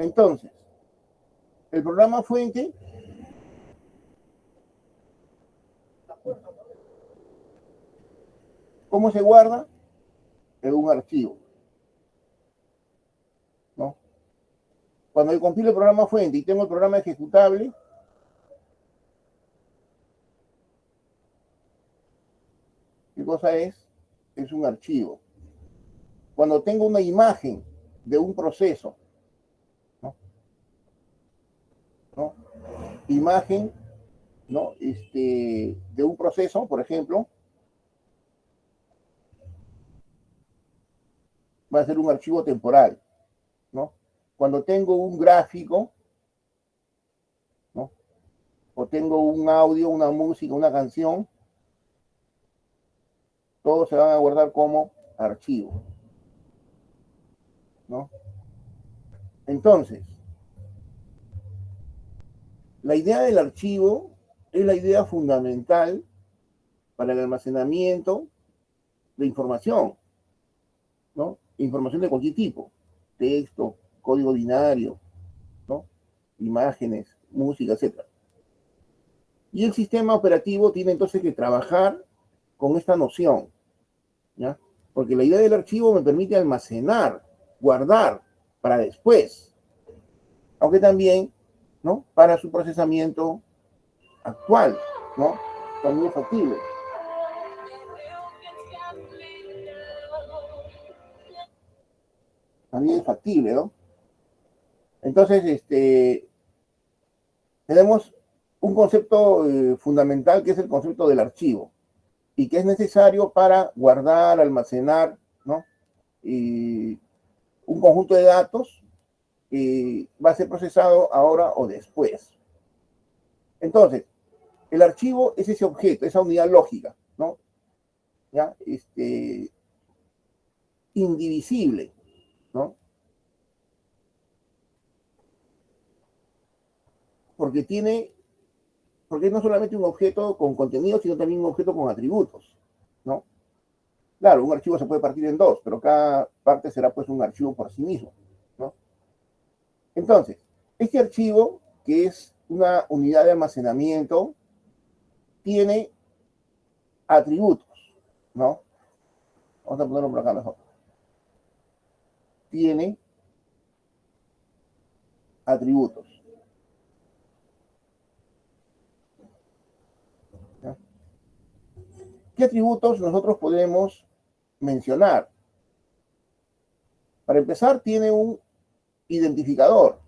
Entonces, el programa fuente ¿cómo se guarda? En un archivo, ¿no? Cuando yo compilo el programa fuente y tengo el programa ejecutable, ¿qué cosa es? Es un archivo. Cuando tengo una imagen de un proceso, ¿no? ¿No? Imagen, ¿no? De un proceso, por ejemplo, va a ser un archivo temporal, ¿no? Cuando tengo un gráfico, ¿no? O tengo un audio, una música, una canción, todos se van a guardar como archivo, ¿no? Entonces, la idea del archivo es la idea fundamental para el almacenamiento de información, ¿no? Información de cualquier tipo, texto, código binario, ¿no? Imágenes, música, etc. Y el sistema operativo tiene entonces que trabajar con esta noción, ¿ya? Porque la idea del archivo me permite almacenar, guardar para después, aunque también, ¿no? Para su procesamiento actual, ¿no? También es factible. También es factible, ¿no? Entonces, tenemos un concepto fundamental que es el concepto del archivo y que es necesario para guardar, almacenar, ¿no? Y un conjunto de datos que va a ser procesado ahora o después. Entonces, el archivo es ese objeto, esa unidad lógica, ¿no? ¿Ya? Indivisible, ¿no? Porque porque no solamente un objeto con contenido, sino también un objeto con atributos, ¿no? Claro, un archivo se puede partir en dos, pero cada parte será pues un archivo por sí mismo, ¿no? Entonces, este archivo, que es una unidad de almacenamiento, tiene atributos, ¿no? Vamos a ponerlo por acá mejor. Tiene atributos. ¿Ya? ¿Qué atributos nosotros podemos mencionar? Para empezar, tiene un identificador,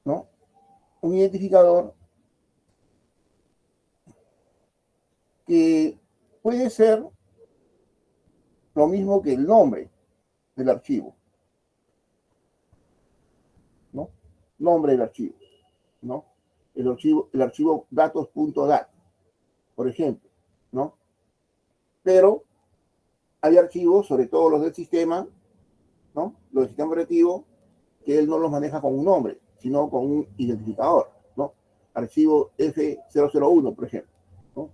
¿no? Un identificador que puede ser lo mismo que el nombre del archivo, ¿no? Nombre del archivo, ¿no? El archivo datos.dat, por ejemplo, ¿no? Pero hay archivos, sobre todo los del sistema, ¿no? Los del sistema operativo, que él no los maneja con un nombre, sino con un identificador, ¿no? Archivo F001, por ejemplo, ¿no?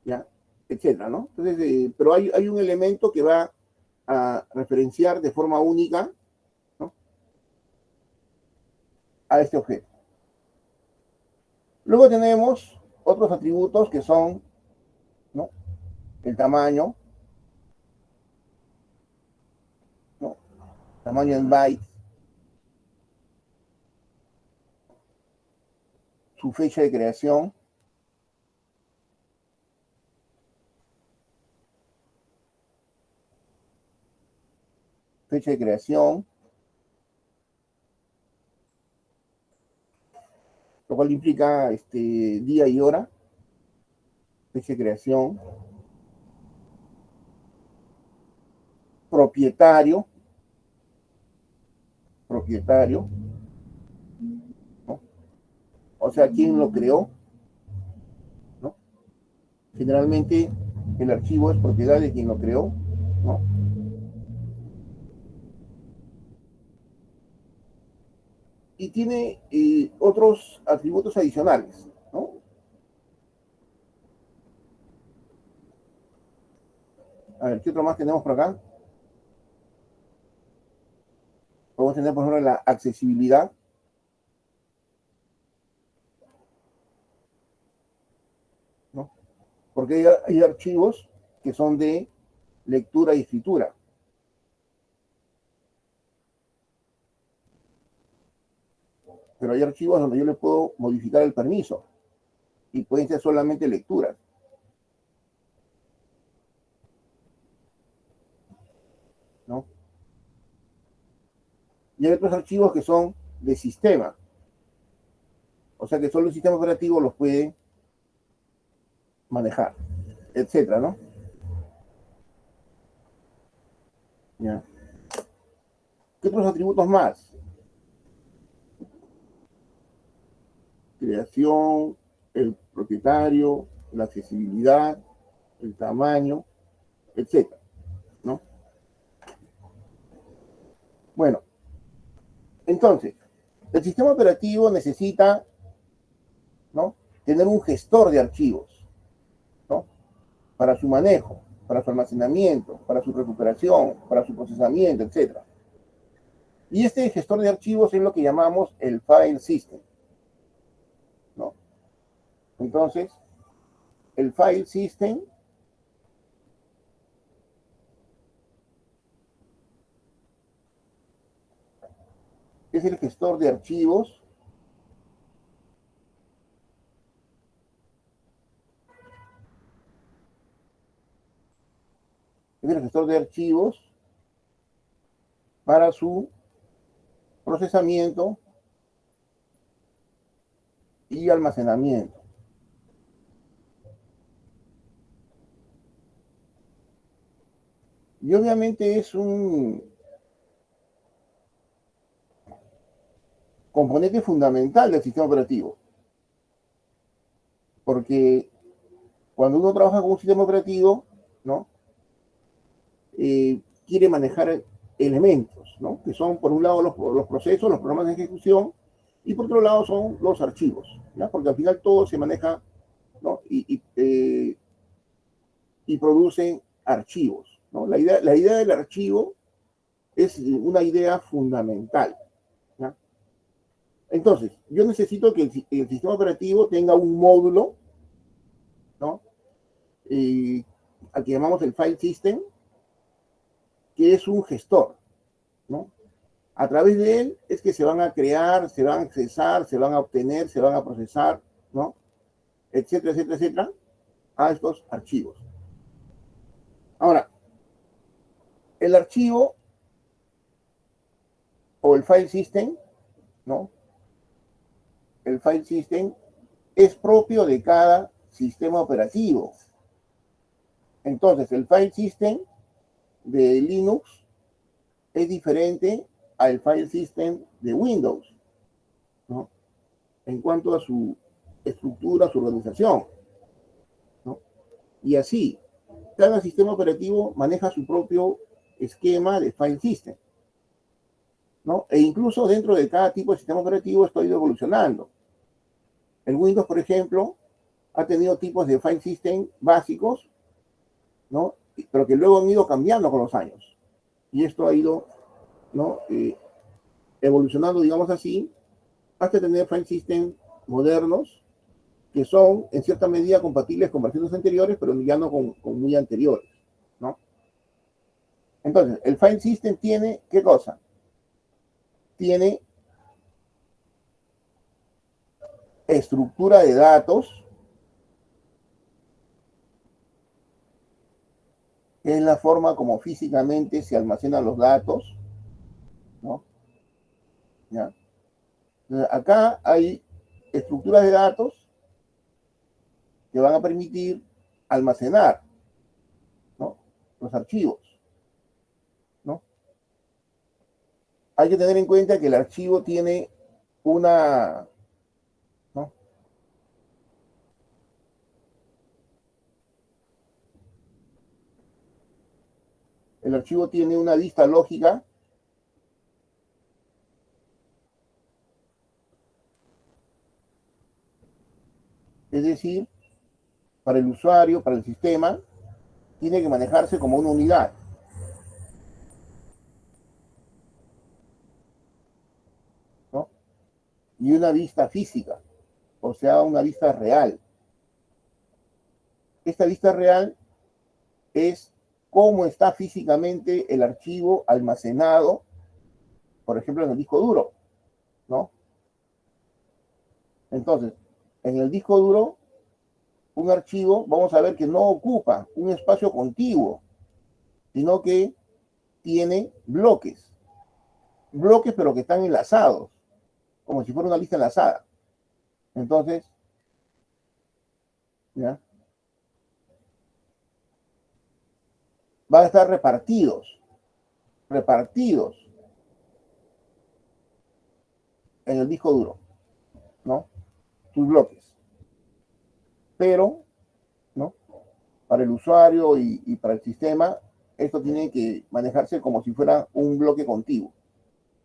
¿Ya? Etcétera, ¿no? Entonces, pero hay un elemento que va a referenciar de forma única, ¿no? A este objeto. Luego tenemos otros atributos que son, ¿no? El tamaño, ¿no? Tamaño en bytes, su fecha de creación, fecha de creación, lo cual implica día y hora, fecha de creación, propietario, propietario, ¿no? O sea, quién lo creó, ¿no? Generalmente el archivo es propiedad de quien lo creó, ¿no? Y tiene otros atributos adicionales, ¿no? A ver, ¿qué otro más tenemos por acá? podemos tener, por ejemplo, la accesibilidad, ¿no? Porque hay archivos que son de lectura y escritura. Pero hay archivos donde yo le puedo modificar el permiso y pueden ser solamente lecturas, ¿no? Y hay otros archivos que son de sistema, o sea que solo el sistema operativo los puede manejar, etcétera, ¿no? ¿Ya? ¿Qué otros atributos más? Creación, el propietario, la accesibilidad, el tamaño, etcétera, ¿no? Bueno, entonces, el sistema operativo necesita, ¿no?, tener un gestor de archivos, ¿no?, para su manejo, para su almacenamiento, para su recuperación, para su procesamiento, etcétera. Y este gestor de archivos es lo que llamamos el file system, ¿no? Entonces, el file system es el gestor de archivos para su procesamiento y almacenamiento. Y obviamente es un componente fundamental del sistema operativo, porque cuando uno trabaja con un sistema operativo, ¿no?, quiere manejar elementos, ¿no?, que son por un lado los procesos, los programas de ejecución, y por otro lado son los archivos, ¿ya?, porque al final todo se maneja, ¿no?, y produce archivos, ¿no? La idea del archivo es una idea fundamental, ¿ya? Entonces, yo necesito que el sistema operativo tenga un módulo, ¿no?, al que llamamos el file system, que es un gestor, ¿no? A través de él es que se van a crear, se van a accesar, se van a obtener, se van a procesar, ¿no?, etcétera, etcétera, etcétera, a estos archivos. Ahora, el archivo o el file system, ¿no?, el file system es propio de cada sistema operativo. Entonces, el file system de Linux es diferente al file system de Windows, ¿no?, en cuanto a su estructura, su organización, ¿no? Y así, cada sistema operativo maneja su propio esquema de file system, ¿no? E incluso dentro de cada tipo de sistema operativo esto ha ido evolucionando. El Windows, por ejemplo, ha tenido tipos de file system básicos, ¿no?, pero que luego han ido cambiando con los años. Y esto ha ido, ¿no?, evolucionando, digamos así, hasta tener file system modernos que son en cierta medida compatibles con versiones anteriores, pero ya no con muy anteriores, ¿no? Entonces, el file system tiene, ¿qué cosa? Tiene estructura de datos, que es la forma como físicamente se almacenan los datos, ¿no? ¿Ya? Entonces, acá hay estructuras de datos que van a permitir almacenar, ¿no?, los archivos, ¿no? Hay que tener en cuenta que el archivo tiene una, ¿no?, el archivo tiene una vista lógica, es decir, para el usuario, para el sistema, tiene que manejarse como una unidad. y una vista física, o sea, una vista real. Esta vista real es cómo está físicamente el archivo almacenado, por ejemplo, en el disco duro, ¿no? Entonces, en el disco duro, un archivo, vamos a ver que no ocupa un espacio contiguo, sino que tiene bloques, bloques pero que están enlazados, como si fuera una lista enlazada. Entonces, ¿ya? Van a estar repartidos en el disco duro, ¿no? Tus bloques. Pero, ¿no? Para el usuario y para el sistema, esto tiene que manejarse como si fuera un bloque contiguo,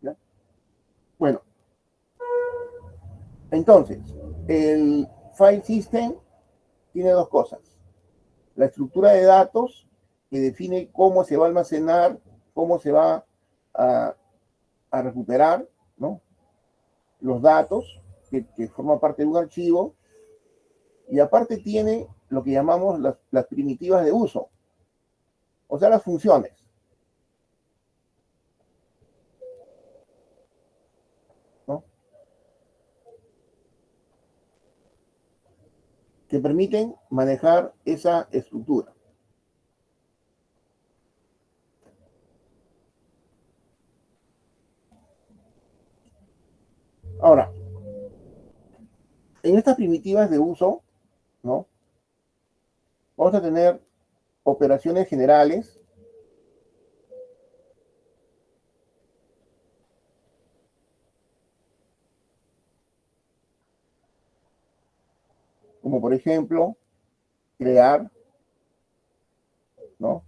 ¿ya? Bueno, entonces, el file system tiene dos cosas. La estructura de datos, que define cómo se va a almacenar, cómo se va a recuperar, ¿no? Los datos que forman parte de un archivo, y aparte tiene lo que llamamos las primitivas de uso, o sea, las funciones, ¿no? Que permiten manejar esa estructura. Ahora, en estas primitivas de uso, ¿no? Vamos a tener operaciones generales, como por ejemplo, crear, ¿no?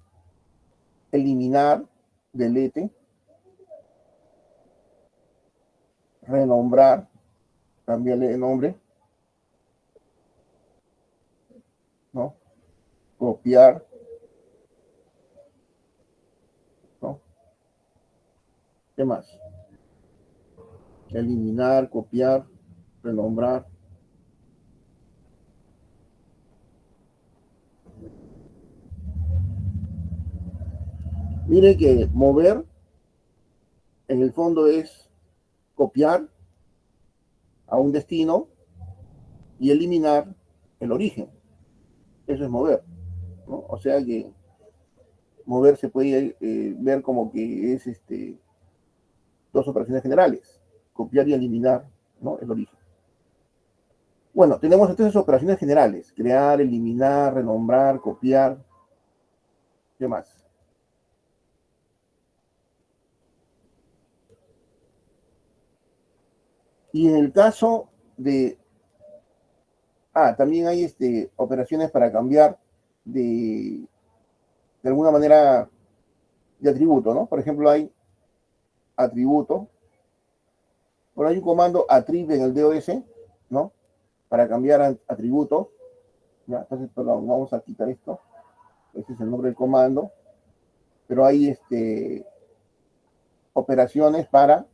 Eliminar, delete, renombrar, cambiarle de nombre, ¿no? Copiar, ¿no? ¿Qué más? Eliminar, copiar, renombrar. Mire que mover en el fondo es copiar a un destino y eliminar el origen. Eso es mover, ¿no? O sea que mover se puede ver como que es dos operaciones generales, copiar y eliminar, ¿no? El origen. Bueno, tenemos entonces operaciones generales, crear, eliminar, renombrar, copiar, ¿qué más? Y en el caso de, también hay operaciones para cambiar de alguna manera de atributo, ¿no? Por ejemplo, hay atributo, por hay un comando attrib en el DOS, ¿no? Para cambiar atributos, ¿ya? Entonces, perdón, vamos a quitar esto, ese es el nombre del comando, pero hay operaciones para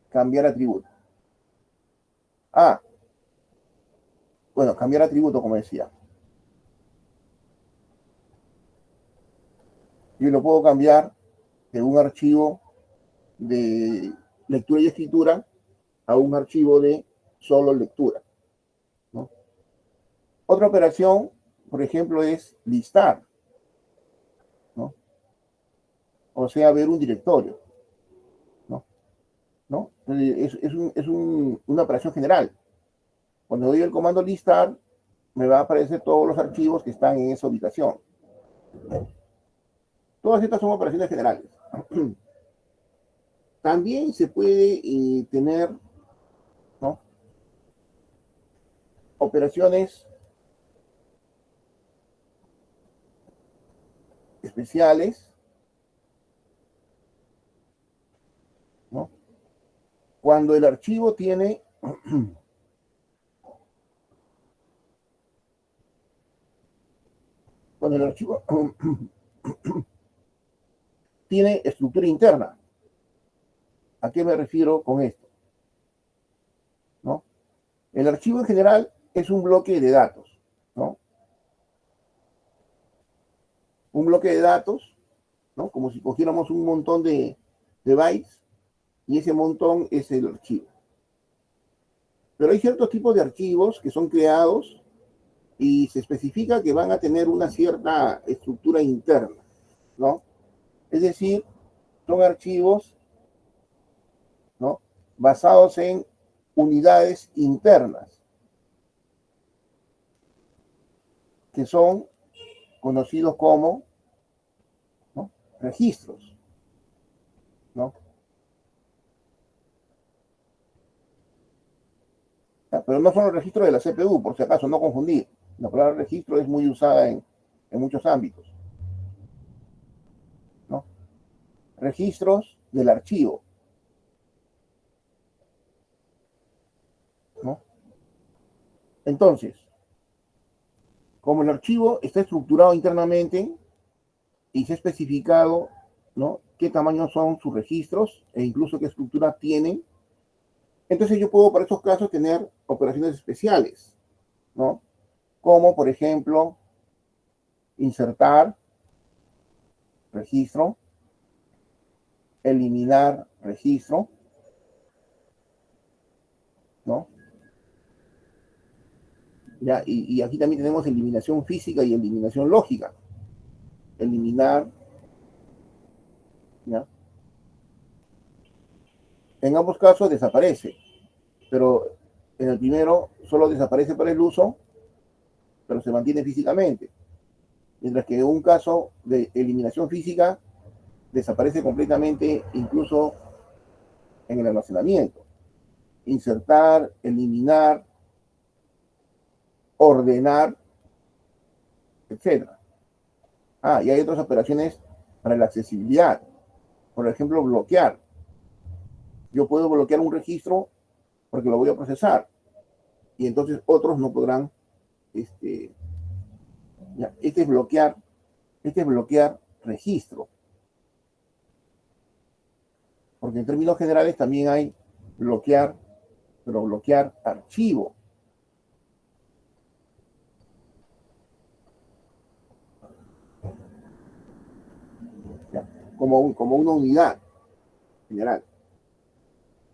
cambiar atributos. Bueno, cambiar atributo, como decía. Yo lo puedo cambiar de un archivo de lectura y escritura a un archivo de solo lectura, ¿no? Otra operación, por ejemplo, es listar, ¿no? O sea, ver un directorio, ¿no? ¿No? Una operación general. Cuando doy el comando listar, me va a aparecer todos los archivos que están en esa ubicación. Todas estas son operaciones generales. También se puede tener, ¿no? Operaciones especiales, ¿no? Cuando el archivo tiene cuando el archivo tiene estructura interna. ¿A qué me refiero con esto? ¿No? El archivo en general es un bloque de datos, ¿no? Un bloque de datos, ¿no? Como si cogiéramos un montón de bytes y ese montón es el archivo. Pero hay ciertos tipos de archivos que son creados y se especifica que van a tener una cierta estructura interna, ¿no? Es decir, son archivos, ¿no? Basados en unidades internas, que son conocidos como, ¿no? Registros, ¿no? Pero no son los registros de la CPU, por si acaso, no confundir. La palabra registro es muy usada en muchos ámbitos, ¿no? Registros del archivo, ¿no? Entonces, como el archivo está estructurado internamente y se ha especificado, ¿no? Qué tamaño son sus registros e incluso qué estructura tienen, entonces yo puedo para esos casos tener operaciones especiales, ¿no? Como por ejemplo insertar registro, eliminar registro, ¿no? ¿Ya? Y aquí también tenemos eliminación física y eliminación lógica. Eliminar, ¿ya? En ambos casos desaparece, pero en el primero solo desaparece para el uso, pero se mantiene físicamente. Mientras que en un caso de eliminación física desaparece completamente incluso en el almacenamiento. Insertar, eliminar, ordenar, etcétera. Y hay otras operaciones para la accesibilidad. Por ejemplo, bloquear. Yo puedo bloquear un registro porque lo voy a procesar y entonces otros no podrán, ya, este es bloquear registro, porque en términos generales también hay bloquear, pero bloquear archivo, ¿ya? Como una unidad general.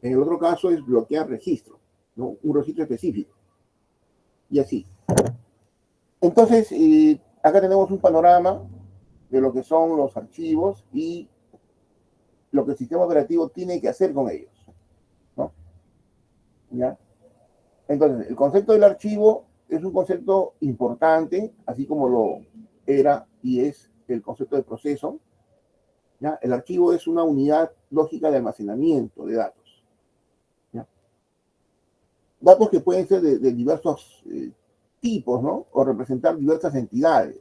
En el otro caso es bloquear registro, ¿no? Un registro específico. Y así. Entonces, acá tenemos un panorama de lo que son los archivos y lo que el sistema operativo tiene que hacer con ellos, ¿no? ¿Ya? Entonces, el concepto del archivo es un concepto importante, así como lo era y es el concepto de proceso. ¿Ya? El archivo es una unidad lógica de almacenamiento de datos. ¿Ya? Datos que pueden ser de diversos tipos, ¿no? O representar diversas entidades,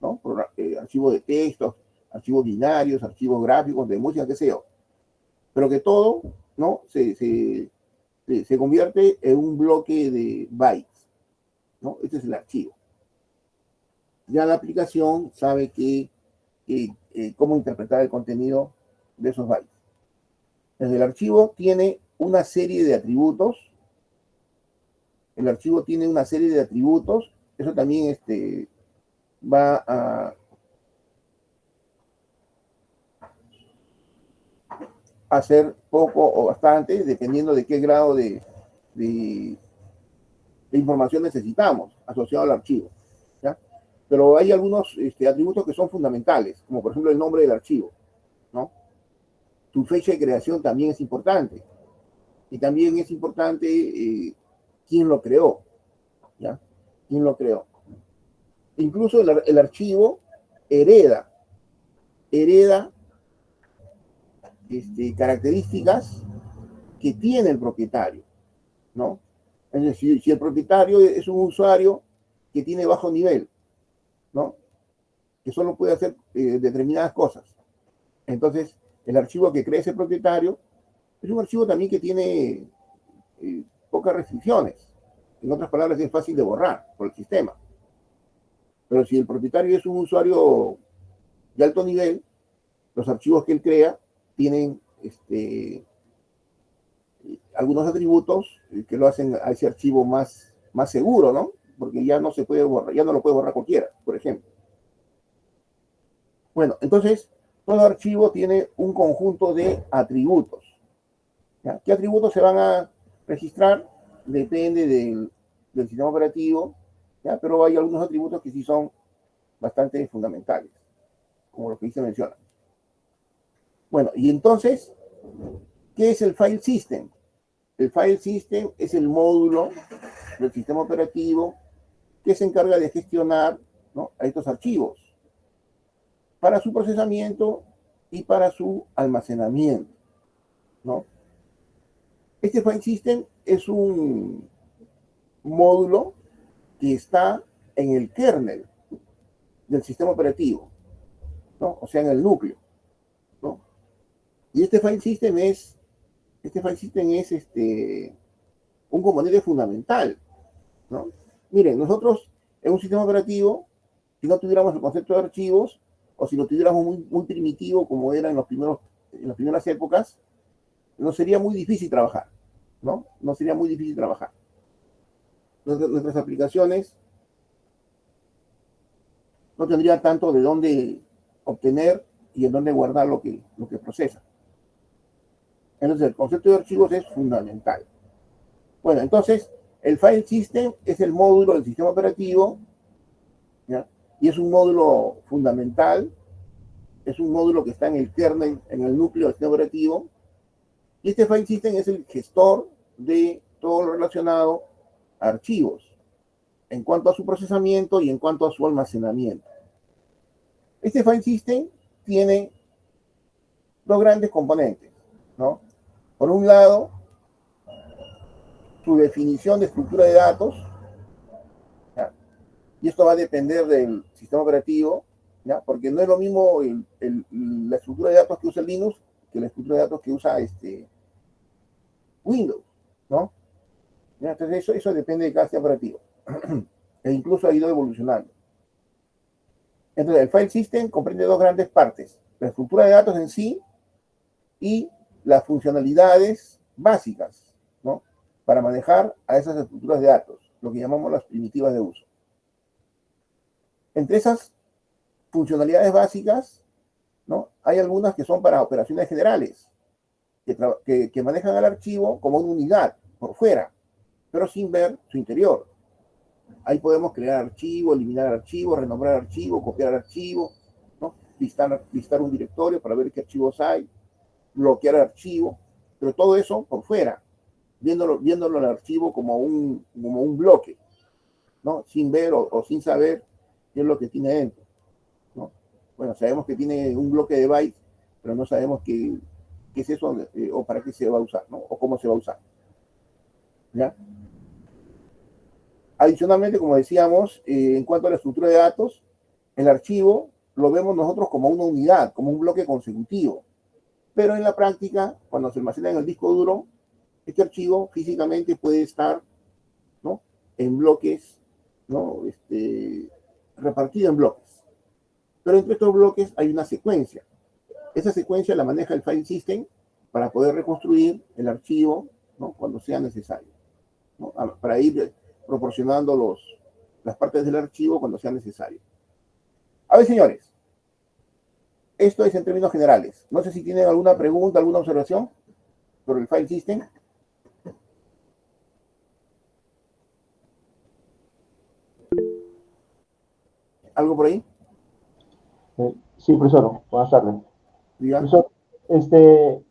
¿no? Archivos de textos, archivos binarios, archivos gráficos, de música, qué sé yo. Pero que todo, ¿no? Se convierte en un bloque de bytes, ¿no? Este es el archivo. Ya la aplicación sabe cómo interpretar el contenido de esos bytes. Entonces, el archivo tiene una serie de atributos. El archivo tiene una serie de atributos. Eso también va a ser poco o bastante, dependiendo de qué grado de información necesitamos asociado al archivo. ¿Ya? Pero hay algunos atributos que son fundamentales, como por ejemplo el nombre del archivo, ¿no? Tu fecha de creación también es importante. Y también es importante quién lo creó, ¿ya? ¿Quién lo creó? Incluso el archivo hereda, hereda características que tiene el propietario, ¿no? Es decir, si el propietario es un usuario que tiene bajo nivel, ¿no? Que solo puede hacer determinadas cosas. Entonces, el archivo que crea ese propietario es un archivo también que tiene pocas restricciones. En otras palabras, es fácil de borrar por el sistema. Pero si el propietario es un usuario de alto nivel, los archivos que él crea tienen algunos atributos que lo hacen a ese archivo más seguro, ¿no? Porque ya no se puede borrar, ya no lo puede borrar cualquiera, por ejemplo. Bueno, entonces, todo archivo tiene un conjunto de atributos. ¿Ya? ¿Qué atributos se van a registrar? Depende del sistema operativo, ¿ya? Pero hay algunos atributos que sí son bastante fundamentales, como los que ahí se mencionan. Bueno, y entonces, ¿qué es el file system? El file system es el módulo del sistema operativo que se encarga de gestionar, ¿no?, a estos archivos para su procesamiento y para su almacenamiento, ¿no? Este file system es un módulo que está en el kernel del sistema operativo, ¿no? O sea, en el núcleo, ¿no? Y este file system es un componente fundamental, ¿no? Miren, nosotros en un sistema operativo, si no tuviéramos el concepto de archivos, o si lo tuviéramos muy primitivo como era en las primeras épocas, nos sería muy difícil trabajar, ¿no? Nos sería muy difícil trabajar. Nuestras aplicaciones no tendrían tanto de dónde obtener y en dónde guardar lo que procesa. Entonces, el concepto de archivos es fundamental. Bueno, entonces, el file system es el módulo del sistema operativo, ¿ya? Y es un módulo fundamental, es un módulo que está en el kernel, en el núcleo del sistema operativo, y este file system es el gestor de todo lo relacionado a archivos, en cuanto a su procesamiento y en cuanto a su almacenamiento. Este file system tiene dos grandes componentes, ¿no? Por un lado, su definición de estructura de datos, ¿ya? Y esto va a depender del sistema operativo, ¿ya? Porque no es lo mismo la estructura de datos que usa Linux que la estructura de datos que usa Windows, ¿no? ¿Ya? Entonces eso depende de cada sistema operativo. E incluso ha ido evolucionando. Entonces el file system comprende dos grandes partes: la estructura de datos en sí y las funcionalidades básicas, ¿no?, para manejar a esas estructuras de datos, lo que llamamos las primitivas de uso. Entre esas funcionalidades básicas, ¿no?, hay algunas que son para operaciones generales, que manejan al archivo como una unidad por fuera, pero sin ver su interior. Ahí podemos crear archivo, eliminar archivo, renombrar archivo, copiar archivo, ¿no?, listar un directorio para ver qué archivos hay, bloquear archivo, pero todo eso por fuera, viéndolo el archivo como un bloque, ¿no?, sin ver o sin saber qué es lo que tiene dentro, ¿no? Bueno, sabemos que tiene un bloque de bytes, pero no sabemos qué es eso, o para qué se va a usar, ¿no?, o cómo se va a usar, ¿ya? Adicionalmente, como decíamos, en cuanto a la estructura de datos, el archivo lo vemos nosotros como una unidad, como un bloque consecutivo. Pero en la práctica, cuando se almacena en el disco duro, este archivo físicamente puede estar, ¿no?, en bloques, ¿no?, repartido en bloques. Pero entre estos bloques hay una secuencia. Esa secuencia la maneja el file system para poder reconstruir el archivo, ¿no?, cuando sea necesario, ¿no?, para ir proporcionando las partes del archivo cuando sea necesario. A ver, señores, esto es en términos generales. No sé si tienen alguna pregunta, alguna observación sobre el file system. ¿Algo por ahí? Sí, profesor, buenas tardes. Diga. Profesor,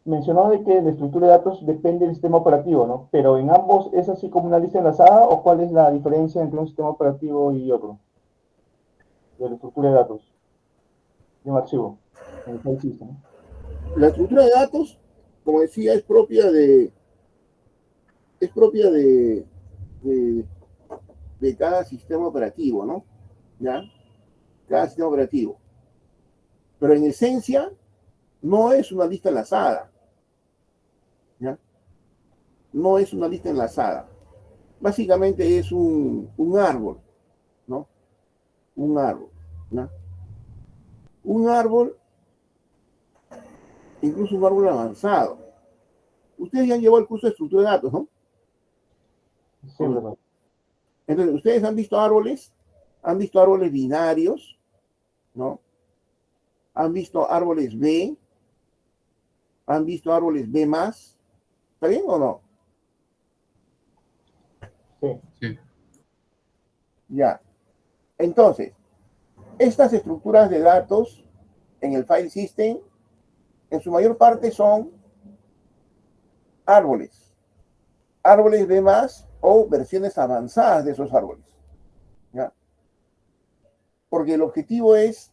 mencionó de que la estructura de datos depende del sistema operativo, ¿no? Pero en ambos, ¿es así como una lista enlazada o cuál es la diferencia entre un sistema operativo y otro? De la estructura de datos, de un archivo, en el file system. La estructura de datos, como decía, es propia de, de cada sistema operativo, ¿no? ¿Ya? Cada sistema operativo. Pero en esencia, no es una lista enlazada, ¿ya? No es una lista enlazada. Básicamente es un árbol, ¿no? Un árbol, ¿no? Un árbol, incluso un árbol avanzado. ustedes ya han llevado el curso de estructura de datos, ¿no? Sí, profesor. Entonces, ustedes han visto árboles binarios, ¿no? Han visto árboles B, han visto árboles B más, ¿está bien o no? Sí. Sí. Ya. Entonces, estas estructuras de datos en el file system, en su mayor parte son árboles B más o versiones avanzadas de esos árboles, ¿ya? Porque el objetivo es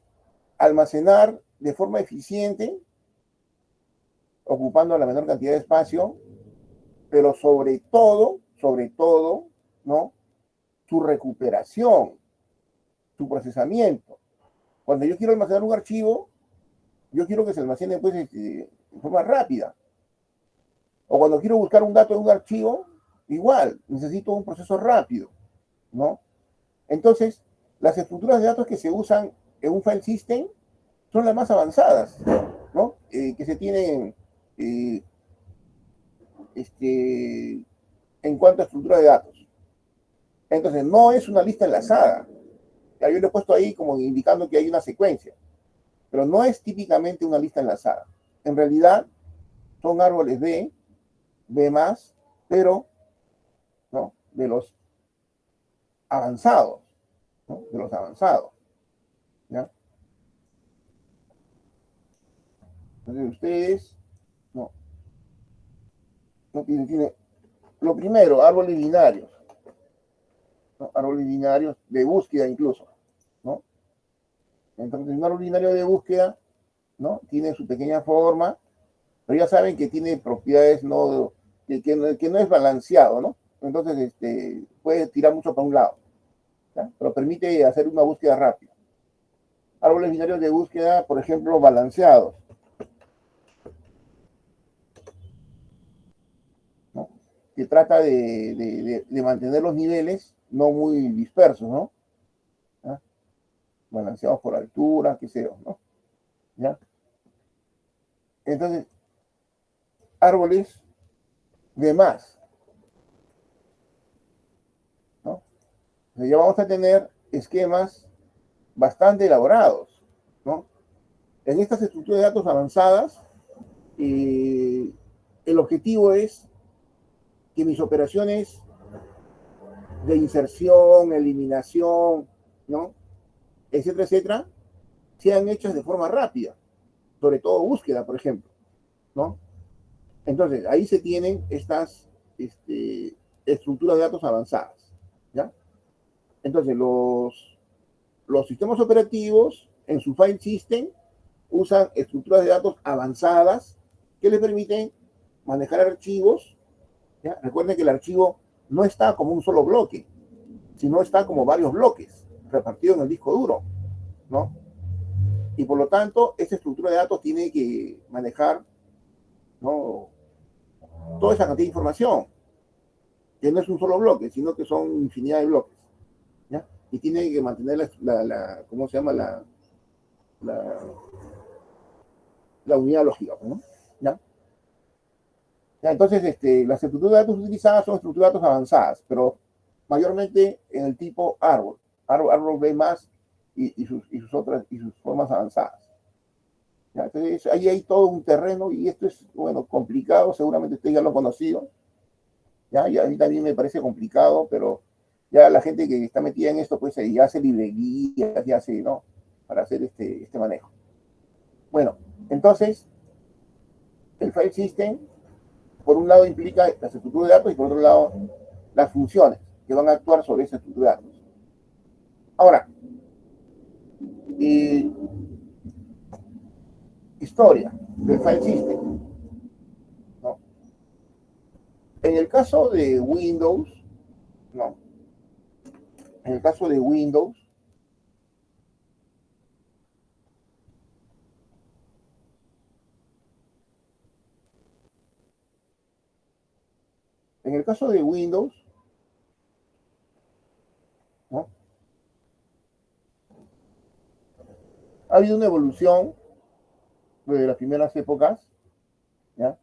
almacenar de forma eficiente, ocupando la menor cantidad de espacio, pero sobre todo, ¿no? Su recuperación, su procesamiento. Cuando yo quiero almacenar un archivo, yo quiero que se almacene pues, de forma rápida. O cuando quiero buscar un dato en un archivo, igual, necesito un proceso rápido, ¿no? Entonces, las estructuras de datos que se usan en un file system son las más avanzadas, ¿no? Que se tienen en cuanto a estructura de datos. Entonces, no es una lista enlazada. Ya yo lo he puesto ahí como indicando que hay una secuencia, pero no es típicamente una lista enlazada. En realidad, son árboles B más, pero ¿no? De los avanzados, ¿no? De los avanzados, ¿ya? Entonces ustedes, no, no tienen, lo primero, árboles binarios, ¿no? Árboles binarios de búsqueda incluso, ¿no? Entonces un árbol binario de búsqueda, ¿no? Tiene su pequeña forma, pero ya saben que tiene propiedades no, que no es balanceado, ¿no? Entonces puede tirar mucho para un lado, ¿ya? Pero permite hacer una búsqueda rápida. Árboles binarios de búsqueda, por ejemplo, balanceados, ¿no? Que trata de mantener los niveles no muy dispersos, ¿no? ¿Ya? Balanceados por altura, qué sé yo, ¿no? ¿Ya? Entonces, árboles de más, ¿no? Entonces ya vamos a tener esquemas bastante elaborados, ¿no? En estas estructuras de datos avanzadas, el objetivo es que mis operaciones de inserción, eliminación, ¿no? Etcétera, etcétera, sean hechas de forma rápida, sobre todo búsqueda, por ejemplo, ¿no? Entonces, ahí se tienen estas estructuras de datos avanzadas, ¿ya? Entonces, los sistemas operativos en su file system usan estructuras de datos avanzadas que les permiten manejar archivos, ¿ya? Recuerden que el archivo no está como un solo bloque, sino está como varios bloques repartidos en el disco duro, ¿no? Y por lo tanto, esta estructura de datos tiene que manejar, ¿no? Toda esa cantidad de información, que no es un solo bloque, sino que son infinidad de bloques, ¿ya? Y tiene que mantener ¿cómo se llama? La, la unidad lógica, ¿no? ¿Ya? ¿Ya? Entonces, las estructuras de datos utilizadas son estructuras de datos avanzadas, pero mayormente en el tipo árbol B más y sus formas avanzadas. ¿Ya? Entonces, ahí hay todo un terreno y esto es, bueno, complicado, seguramente ustedes ya lo han conocido, ¿ya? Y a mí también me parece complicado, pero ya la gente que está metida en esto, pues ya hace librerías, ya hace, ¿no? Para hacer este manejo. Bueno, entonces, el file system, por un lado, implica las estructuras de datos y por otro lado, las funciones que van a actuar sobre esa estructura de datos. Ahora, historia del file system, ¿no? En el caso de Windows, ¿no? En el caso de Windows, en el caso de Windows, ¿no? Ha habido una evolución desde las primeras épocas, ¿ya?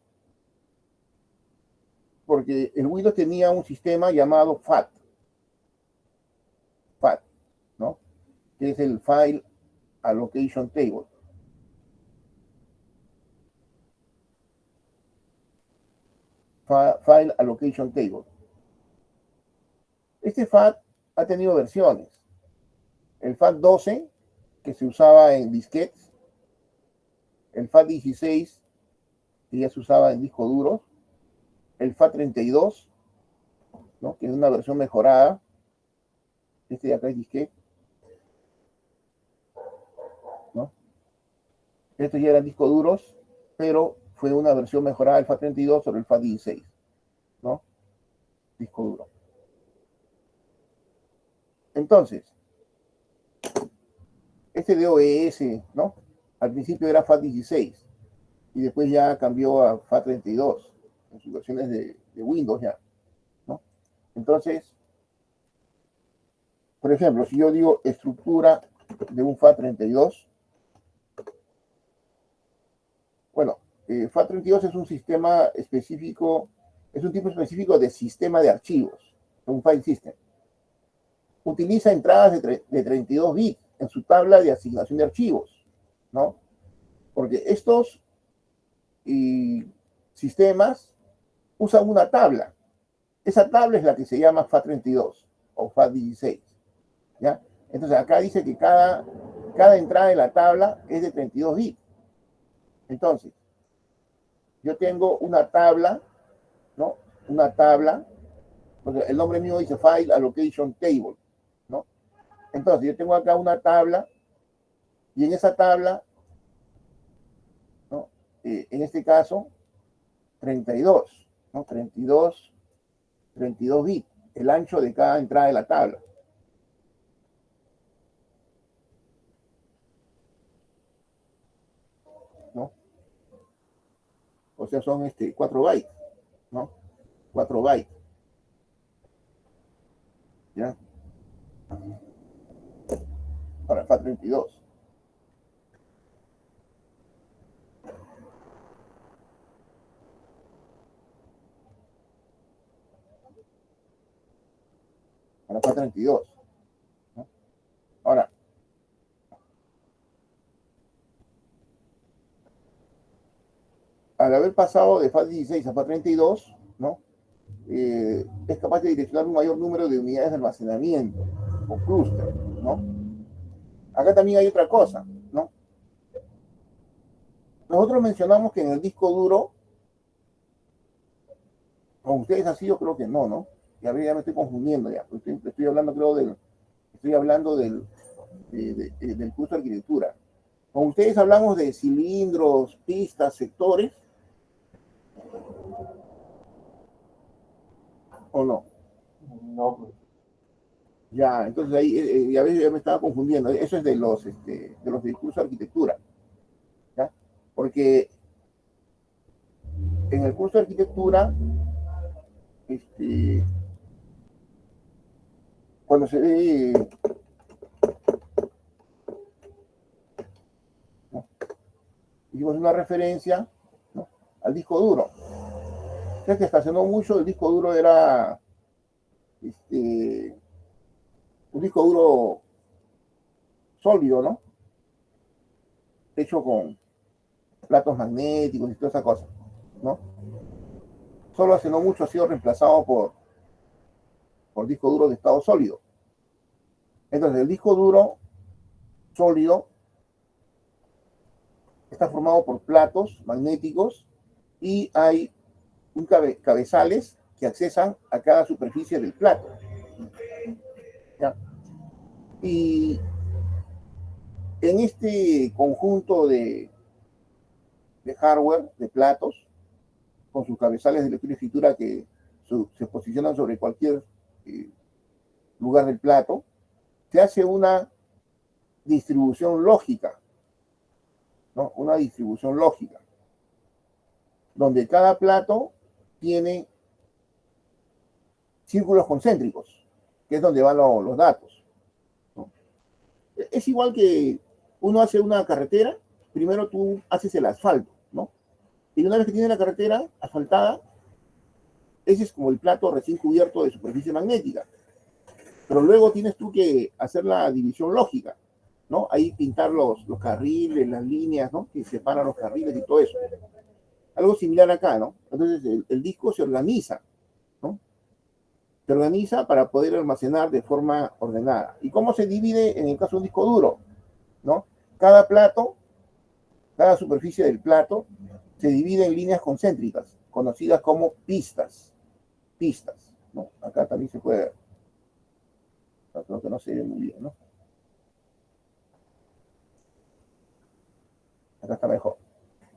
porque el Windows tenía un sistema llamado FAT, ¿no? Que es el File Allocation Table. File Allocation Table. Este FAT ha tenido versiones. El FAT 12, que se usaba en disquetes, el FAT 16, que ya se usaba en discos duros, el FAT 32, ¿no? Que es una versión mejorada. Este de acá es disquete, ¿no? Estos ya eran discos duros, pero fue una versión mejorada del FAT 32 sobre el FAT 16, ¿no? Disco duro. Entonces, este DOS, ¿no? Al principio era FAT 16 y después ya cambió a FAT 32 en sus versiones de Windows ya, ¿no? Entonces, por ejemplo, si yo digo estructura de un FAT 32, bueno, FAT 32 es un sistema específico, es un tipo específico de sistema de archivos, un file system. Utiliza entradas de 32 bits en su tabla de asignación de archivos, ¿no? Porque estos sistemas usan una tabla. Esa tabla es la que se llama FAT32 o FAT16, ¿ya? Entonces acá dice que cada entrada de la tabla es de 32 bits. Entonces, yo tengo una tabla, ¿no? Una tabla, porque el nombre mío dice File Allocation Table, ¿no? Entonces, yo tengo acá una tabla y en esa tabla, ¿no? En este caso, 32, ¿no? 32 bits, el ancho de cada entrada de la tabla. ¿No? O sea, son 4 bytes, ¿no? 4 bytes. ¿Ya? Para FAT32. Para FAT32. ¿No? Ahora, al haber pasado de FAT16 a FAT32, ¿no? Es capaz de direccionar un mayor número de unidades de almacenamiento o clúster, ¿no? Acá también hay otra cosa, ¿no? Nosotros mencionamos que en el disco duro, con ustedes ha sido, creo que no, ¿no? Ya me estoy confundiendo ya, estoy hablando, creo, del curso de arquitectura. Con ustedes hablamos de cilindros, pistas, sectores, ¿o no? No, pues. Ya, entonces ahí ya me estaba confundiendo. Eso es de los discursos de arquitectura, ¿ya? Porque en el curso de arquitectura, cuando se ve, ¿no? Hicimos una referencia, ¿no? Al disco duro. O sea que hasta hace no mucho el disco duro era un disco duro sólido, ¿no? Hecho con platos magnéticos y toda esa cosa, ¿no? Solo hace no mucho ha sido reemplazado por disco duro de estado sólido. Entonces, el disco duro sólido está formado por platos magnéticos y hay cabezales que accesan a cada superficie del plato. ¿Ya? Y en este conjunto de hardware, de platos, con sus cabezales de lectura y escritura que se posicionan sobre cualquier lugar del plato, se hace una distribución lógica, ¿no? Una distribución lógica, donde cada plato tiene círculos concéntricos, que es donde van los datos, ¿no? Es igual que uno hace una carretera, primero tú haces el asfalto, ¿no? Y una vez que tienes la carretera asfaltada, Ese es como el plato recién cubierto de superficie magnética. Pero luego tienes tú que hacer la división lógica, ¿no? Ahí pintar los carriles, las líneas, ¿no? Que separan los carriles y todo eso. Algo similar acá, ¿no? Entonces el disco se organiza, ¿no? Se organiza para poder almacenar de forma ordenada. ¿Y cómo se divide en el caso de un disco duro? ¿No? Cada plato, cada superficie del plato se divide en líneas concéntricas, conocidas como pistas. Pistas, ¿no? Acá también se puede ver. Creo que no se ve muy bien, ¿no? Acá está mejor,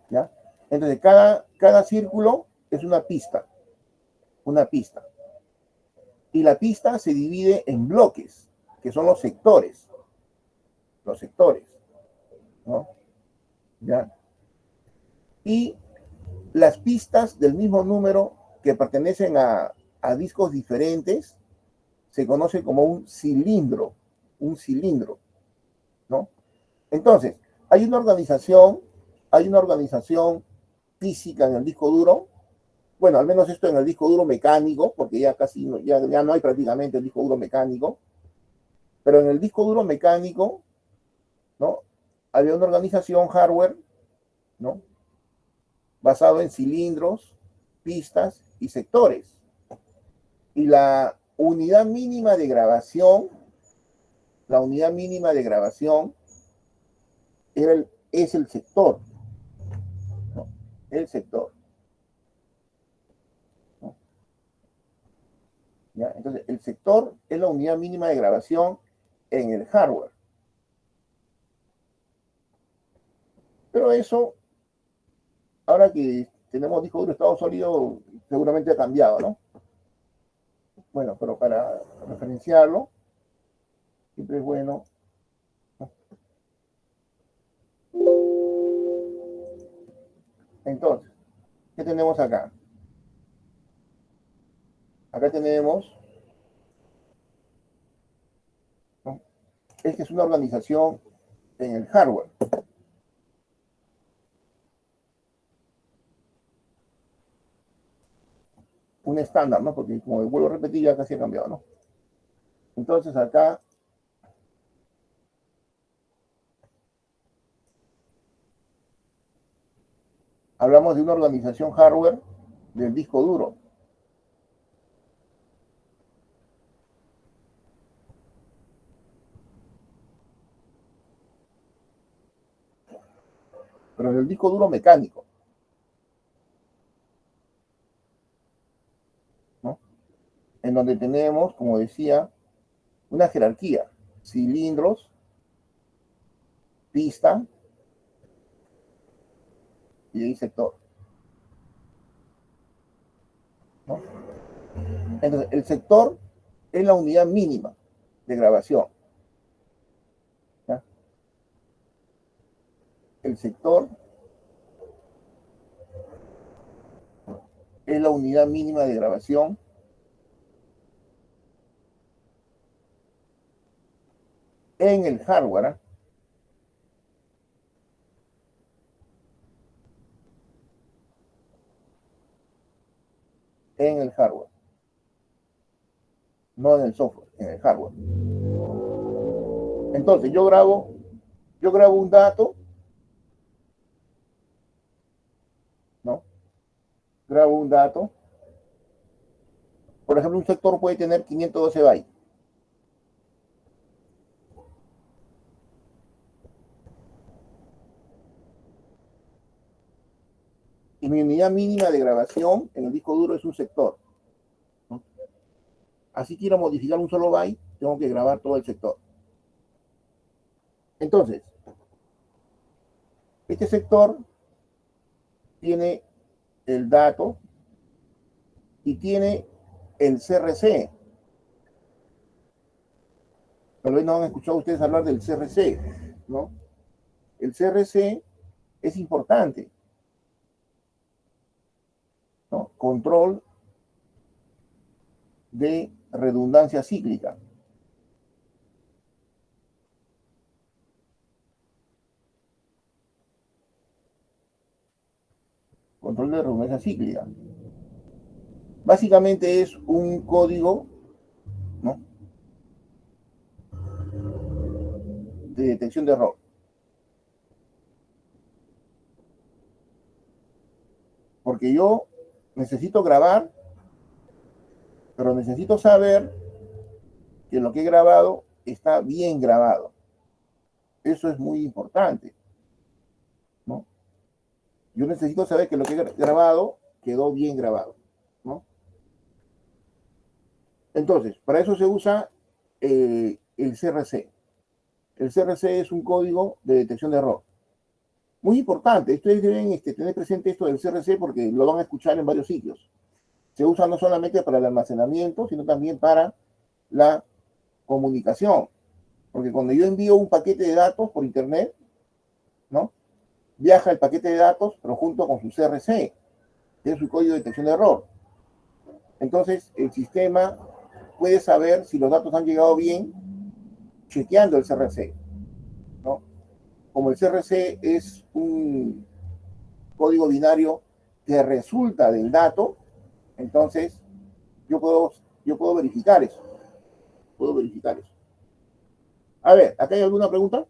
¿ya? Entonces, cada círculo es una pista, una pista. Y la pista se divide en bloques, que son los sectores, ¿no? ¿Ya? Y las pistas del mismo número que pertenecen a discos diferentes se conoce como un cilindro, ¿no? Entonces, hay una organización física en el disco duro, bueno, al menos esto en el disco duro mecánico, porque ya casi ya no hay prácticamente el disco duro mecánico, pero en el disco duro mecánico, ¿no? Había una organización hardware, ¿no? Basado en cilindros, pistas y sectores. Y la unidad mínima de grabación es el sector, ¿no? El sector, ¿no? ¿Ya? Entonces, el sector es la unidad mínima de grabación en el hardware. Pero eso, ahora que tenemos disco duro estado sólido, seguramente ha cambiado, ¿no? Bueno, pero para referenciarlo, siempre es bueno. Entonces, ¿qué tenemos acá? Acá tenemos, ¿no? Esta es una organización en el hardware. Un estándar, ¿no? Porque como vuelvo a repetir, ya casi ha cambiado, ¿no? Entonces acá hablamos de una organización hardware del disco duro. Pero del disco duro mecánico, ¿no? En donde tenemos, como decía, una jerarquía, cilindros, pista y ahí sector, ¿no? Entonces, el sector es la unidad mínima de grabación, ¿ya? El sector es la unidad mínima de grabación en el hardware, ¿eh? En el hardware, no en el software, en el hardware. Entonces, yo grabo un dato, ¿no? Grabo un dato. Por ejemplo, un sector puede tener 512 bytes. Y mi unidad mínima de grabación en el disco duro es un sector, ¿no? Así quiero modificar un solo byte, tengo que grabar todo el sector. Entonces, este sector tiene el dato y tiene el CRC. Tal vez no han escuchado ustedes hablar del CRC, ¿no? El CRC es importante, ¿no? Control de redundancia cíclica. Control de redundancia cíclica. Básicamente es un código, ¿no?, de detección de error. Porque yo necesito grabar, pero necesito saber que lo que he grabado está bien grabado. Eso es muy importante, ¿no? Yo necesito saber que lo que he grabado quedó bien grabado, ¿no? Entonces, para eso se usa el CRC. El CRC es un código de detección de error. Muy importante, ustedes deben tener presente esto del CRC porque lo van a escuchar en varios sitios. Se usa no solamente para el almacenamiento, sino también para la comunicación. Porque cuando yo envío un paquete de datos por internet, ¿no?, viaja el paquete de datos, pero junto con su CRC, que es su código de detección de error. Entonces, el sistema puede saber si los datos han llegado bien chequeando el CRC, ¿no? Como el CRC es un código binario que resulta del dato, entonces yo puedo verificar eso. Puedo verificar eso. A ver, ¿acá hay alguna pregunta?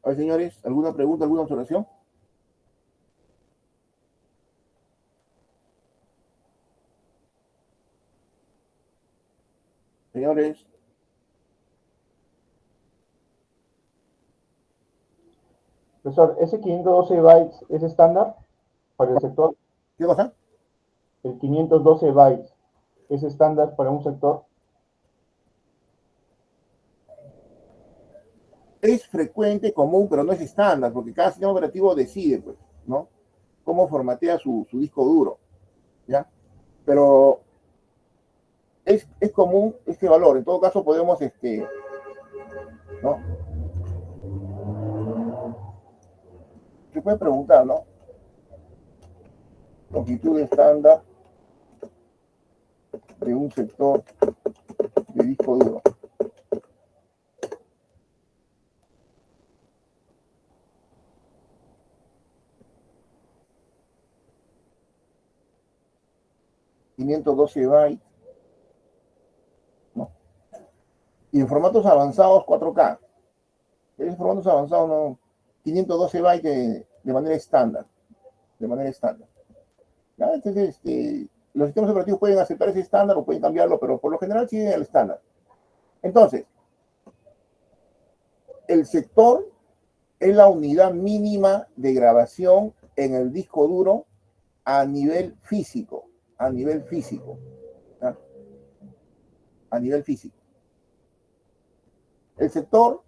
A ver, señores, ¿alguna pregunta, alguna observación? Señores, Profesor, ¿ese 512 bytes es estándar para el sector? ¿qué cosa? ¿El 512 bytes es estándar para un sector? Es frecuente, común, pero no es estándar, porque cada sistema operativo decide, pues, ¿no?, cómo formatea su disco duro, ¿ya? Pero es común este valor. En todo caso, podemos, ¿no? Se puede preguntar, ¿no? Longitud estándar de un sector de disco duro. $512 bytes, ¿no? Y en formatos avanzados 4K. En formatos avanzados no. 512 bytes de manera estándar. De manera estándar. ¿Ya? Entonces, los sistemas operativos pueden aceptar ese estándar o pueden cambiarlo, pero por lo general siguen el estándar. Entonces, el sector es la unidad mínima de grabación en el disco duro a nivel físico. A nivel físico. ¿Ya? A nivel físico. El sector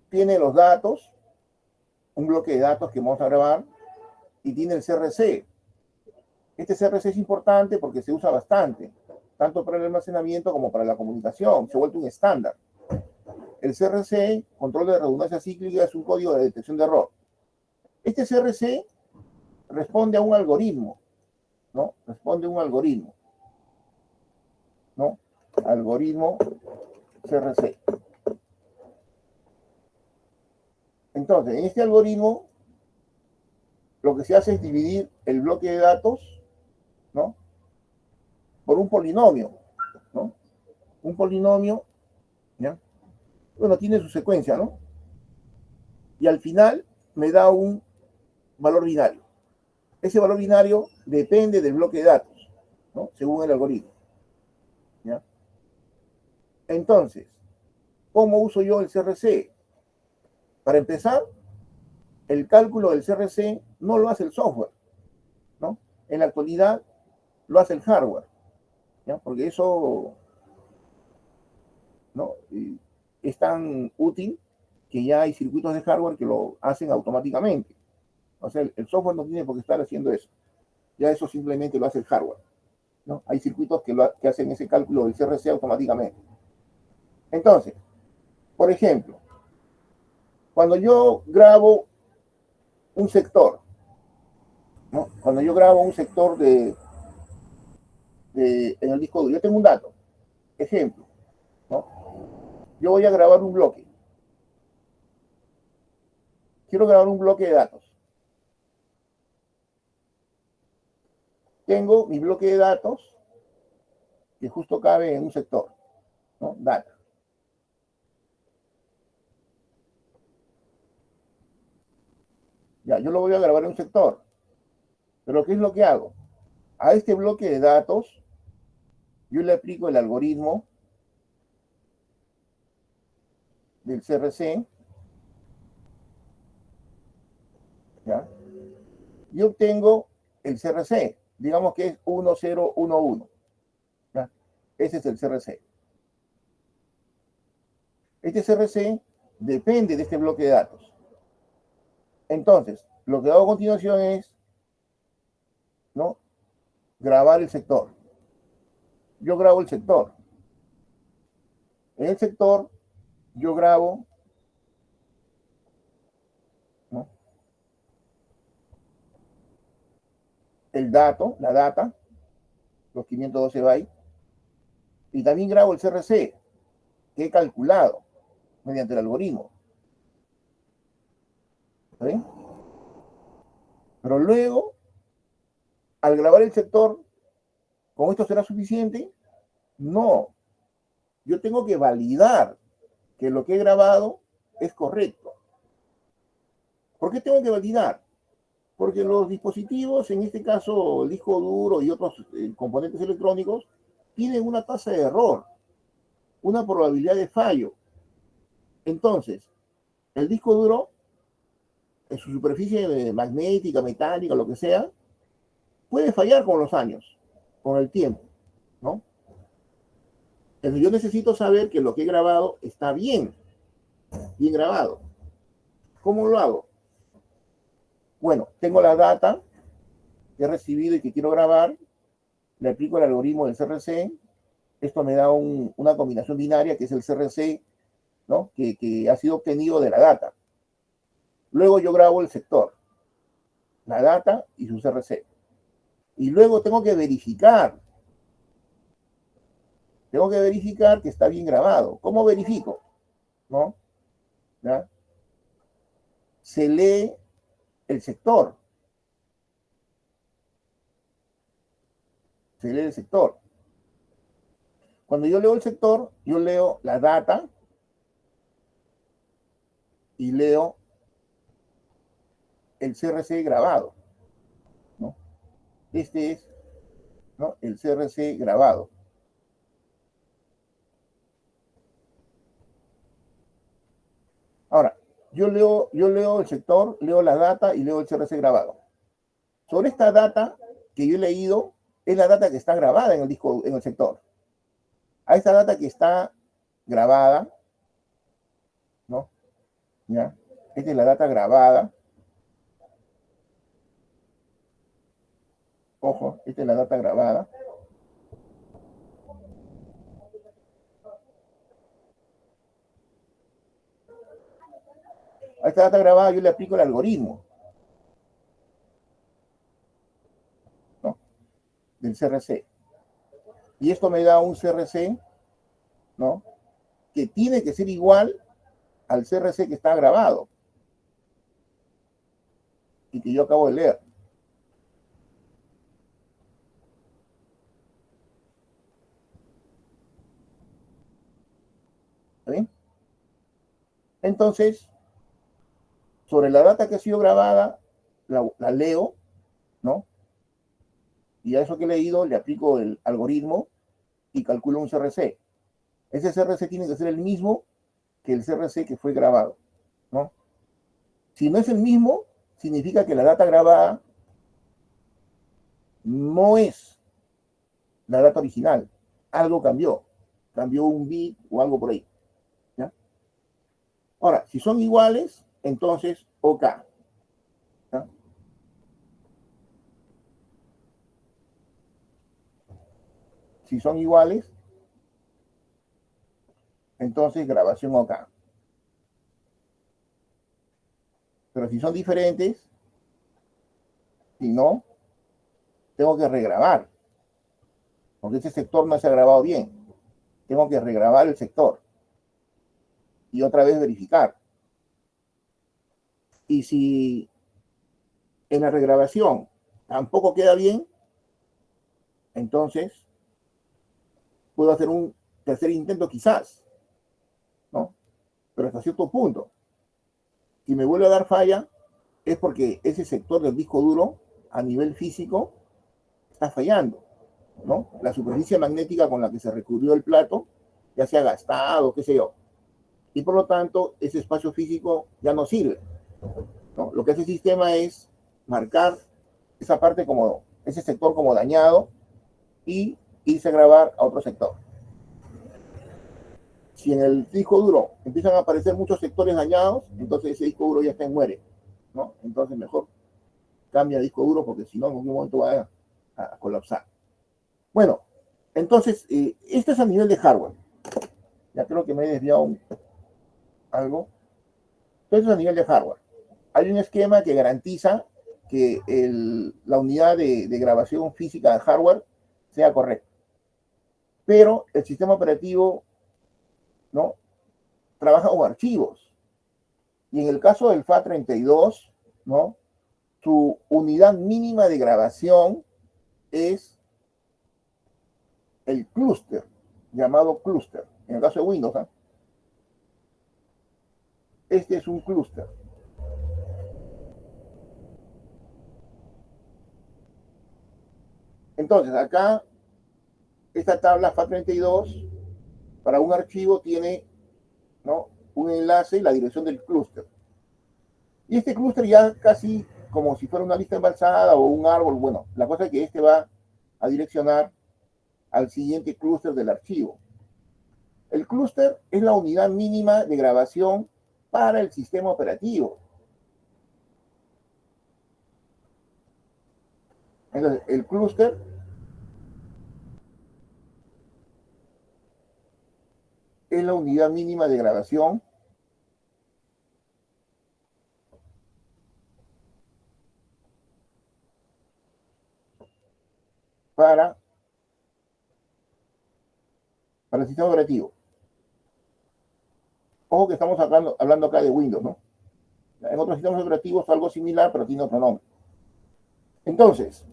tiene los datos, un bloque de datos que vamos a grabar, y tiene el CRC. Este CRC es importante porque se usa bastante, tanto para el almacenamiento como para la comunicación. Se ha vuelto un estándar. El CRC, control de redundancia cíclica, es un código de detección de error. Este CRC responde a un algoritmo, ¿no? Responde a un algoritmo, ¿no? Algoritmo CRC. Entonces, en este algoritmo, lo que se hace es dividir el bloque de datos, ¿no?, por un polinomio, ¿no? Un polinomio, ¿ya? Bueno, tiene su secuencia, ¿no? Y al final me da un valor binario. Ese valor binario depende del bloque de datos, ¿no?, según el algoritmo, ¿ya? Entonces, ¿cómo uso yo el CRC? Para empezar, el cálculo del CRC no lo hace el software, ¿no? En la actualidad lo hace el hardware, ¿ya? Porque eso, ¿no?, es tan útil que ya hay circuitos de hardware que lo hacen automáticamente. O sea, el software no tiene por qué estar haciendo eso. Ya eso simplemente lo hace el hardware, ¿no? Hay circuitos que hacen ese cálculo del CRC automáticamente. Entonces, por ejemplo, cuando yo grabo un sector, ¿no?, cuando yo grabo un sector en el disco duro, yo tengo un dato, ejemplo, ¿no? Yo voy a grabar un bloque. Quiero grabar un bloque de datos. Tengo mi bloque de datos que justo cabe en un sector, ¿no? Data. Ya, yo lo voy a grabar en un sector. Pero ¿qué es lo que hago? A este bloque de datos, yo le aplico el algoritmo del CRC, ¿ya? Y obtengo el CRC, digamos que es 1011, ¿ya? Ese es el CRC. Este CRC depende de este bloque de datos. Entonces, lo que hago a continuación es, ¿no?, grabar el sector. Yo grabo el sector. En el sector, yo grabo, ¿no?, el dato, la data, los 512 bytes, y también grabo el CRC, que he calculado mediante el algoritmo. ¿Sí? Pero luego, al grabar el sector, ¿con esto será suficiente? No. Yo tengo que validar que lo que he grabado es correcto. ¿Por qué tengo que validar? Porque los dispositivos, en este caso el disco duro y otros componentes electrónicos, tienen una tasa de error, una probabilidad de fallo. Entonces, el disco duro, en su superficie magnética, metálica, lo que sea, puede fallar con los años, con el tiempo, ¿no? Entonces yo necesito saber que lo que he grabado está bien, bien grabado. ¿Cómo lo hago? Bueno, tengo la data que he recibido y que quiero grabar, le aplico el algoritmo del CRC, esto me da una combinación binaria que es el CRC, ¿no?, que ha sido obtenido de la data. Luego yo grabo el sector, la data y su CRC. Y luego tengo que verificar que está bien grabado. ¿Cómo verifico? ¿No? ¿Ya? Se lee el sector. Se lee el sector. Cuando yo leo el sector, yo leo la data y leo el CRC grabado, ¿no? Este es, ¿no?, el CRC grabado. Ahora, yo leo el sector, leo la data y leo el CRC grabado. Sobre esta data que yo he leído, es la data que está grabada en el disco, en el sector. A esta data que está grabada, ¿no? ¿Ya? Esta es la data grabada. Ojo, esta es la data grabada. A esta data grabada yo le aplico el algoritmo, ¿no?, del CRC. Y esto me da un CRC, ¿no?, que tiene que ser igual al CRC que está grabado y que yo acabo de leer. ¿Sí? Entonces, sobre la data que ha sido grabada, la leo, ¿no? Y a eso que he leído le aplico el algoritmo y calculo un CRC. Ese CRC tiene que ser el mismo que el CRC que fue grabado, ¿no? Si no es el mismo, significa que la data grabada no es la data original. Algo cambió un bit o algo por ahí, ¿ya? Ahora, si son iguales, entonces OK, ¿ya? Si son iguales, entonces grabación OK. Pero si son diferentes, si no, tengo que regrabar, porque ese sector no se ha grabado bien. Tengo que regrabar el sector. y otra vez verificar. Y si en la regrabación tampoco queda bien, entonces puedo hacer un tercer intento quizás, ¿no? Pero hasta cierto punto. Si me vuelve a dar falla, es porque ese sector del disco duro a nivel físico está fallando, ¿no? La superficie magnética con la que se recubrió el plato ya se ha gastado, qué sé yo. Y por lo tanto, ese espacio físico ya no sirve, ¿no? Lo que hace el sistema es marcar esa parte como, ese sector como dañado y irse a grabar a otro sector. Si en el disco duro empiezan a aparecer muchos sectores dañados, entonces ese disco duro ya está en muere, ¿no? Entonces mejor cambia de disco duro porque si no en algún momento va a colapsar. Bueno, entonces, esto es a nivel de hardware. Ya creo que me he desviado algo. Esto es a nivel de hardware. Hay un esquema que garantiza que la unidad de grabación física de hardware sea correcta. Pero el sistema operativo, ¿no?, trabaja con archivos. Y en el caso del FAT32, ¿no?, su unidad mínima de grabación es el clúster, llamado clúster. En el caso de Windows, ¿eh? Este es un clúster. Entonces, acá, esta tabla FAT32, para un archivo tiene, ¿no?, un enlace y la dirección del clúster. Y este clúster ya casi como si fuera una lista embalsada o un árbol. Bueno, la cosa es que este va a direccionar al siguiente clúster del archivo. El clúster es la unidad mínima de grabación para el sistema operativo. Entonces, el clúster es la unidad mínima de grabación para el sistema operativo. Ojo que estamos hablando acá de Windows, ¿no? En otros sistemas operativos algo similar, pero tiene otro nombre. Entonces,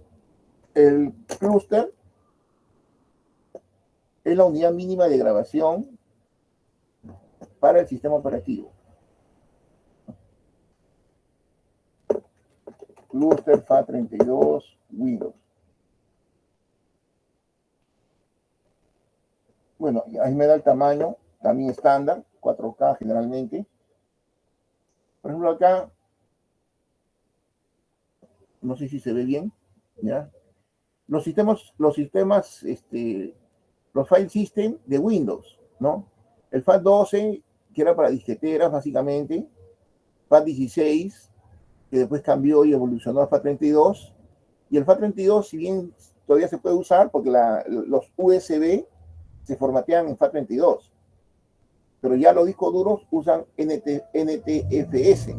el clúster es la unidad mínima de grabación para el sistema operativo. Clúster FAT32 Windows. Bueno, ahí me da el tamaño, también estándar, 4K generalmente. Por ejemplo, acá, no sé si se ve bien, ¿ya? Los file system de Windows, ¿no? El FAT12, que era para disqueteras, básicamente. FAT16, que después cambió y evolucionó a FAT32. Y el FAT32, si bien todavía se puede usar, porque los USB se formatean en FAT32. Pero ya los discos duros usan NTFS,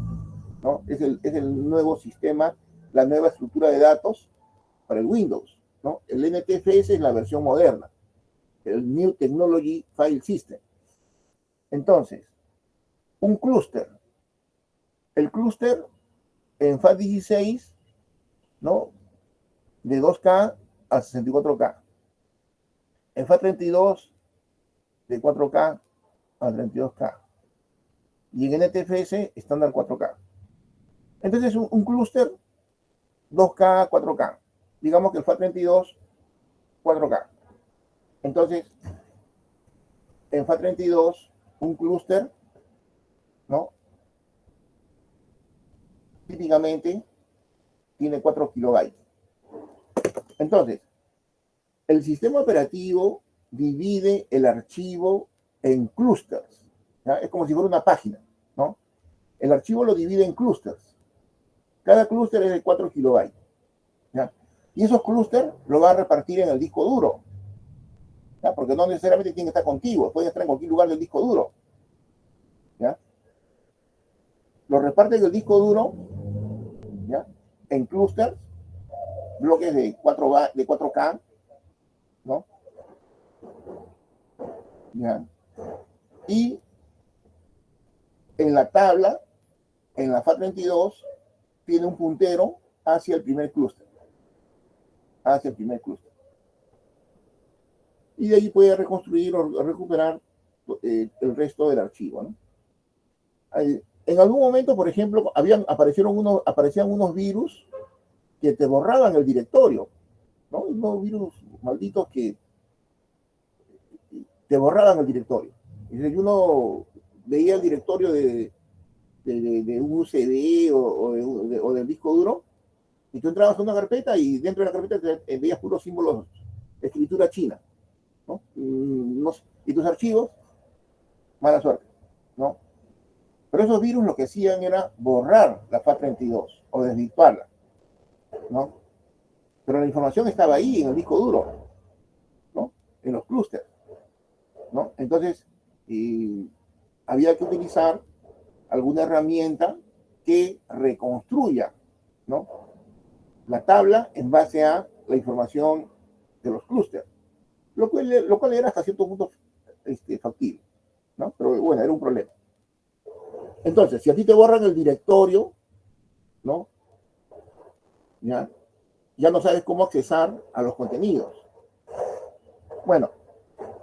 ¿no? Es el nuevo sistema, la nueva estructura de datos para el Windows, ¿no? El NTFS es la versión moderna, el New Technology File System. Entonces, un clúster. El clúster en FAT16, ¿no?, de 2K a 64K. En FAT32, de 4K a 32K. Y en NTFS, estándar 4K. Entonces, un clúster 2K, 4K. Digamos que el FAT32, 4K. Entonces, en FAT32, un clúster, ¿no?, típicamente tiene 4 kilobytes. Entonces, el sistema operativo divide el archivo en clústeres. Es como si fuera una página, ¿no? El archivo lo divide en clústeres. Cada clúster es de 4 kilobytes. ¿Ya? Y esos clústeres lo va a repartir en el disco duro. ¿Ya? Porque no necesariamente tiene que estar contigo, puede estar en cualquier lugar del disco duro. ¿Ya? Lo reparte en el disco duro, ¿ya?, en clústeres, bloques de 4K, ¿no? ¿Ya? Y en la tabla, en la FAT32, tiene un puntero hacia el primer clúster. Hacia el primer clúster. Y de ahí puede reconstruir o recuperar el resto del archivo, ¿no? En algún momento, por ejemplo, aparecían unos virus que te borraban el directorio, ¿no? Unos virus malditos que te borraban el directorio. Es decir, uno veía el directorio de un USB o del disco duro, y tú entrabas a una carpeta y dentro de la carpeta veías puros símbolos de escritura china, ¿no? Y tus archivos, mala suerte, ¿no? Pero esos virus lo que hacían era borrar la FAT32 o desvirtuarla, ¿no? Pero la información estaba ahí en el disco duro, ¿no? En los clústeres, ¿no? Entonces, había que utilizar alguna herramienta que reconstruya, ¿no? La tabla en base a la información de los clústeres, lo cual era hasta cierto punto factible, ¿no? Pero bueno, era un problema. Entonces, si a ti te borran el directorio, ¿no? Ya no sabes cómo accesar a los contenidos. Bueno,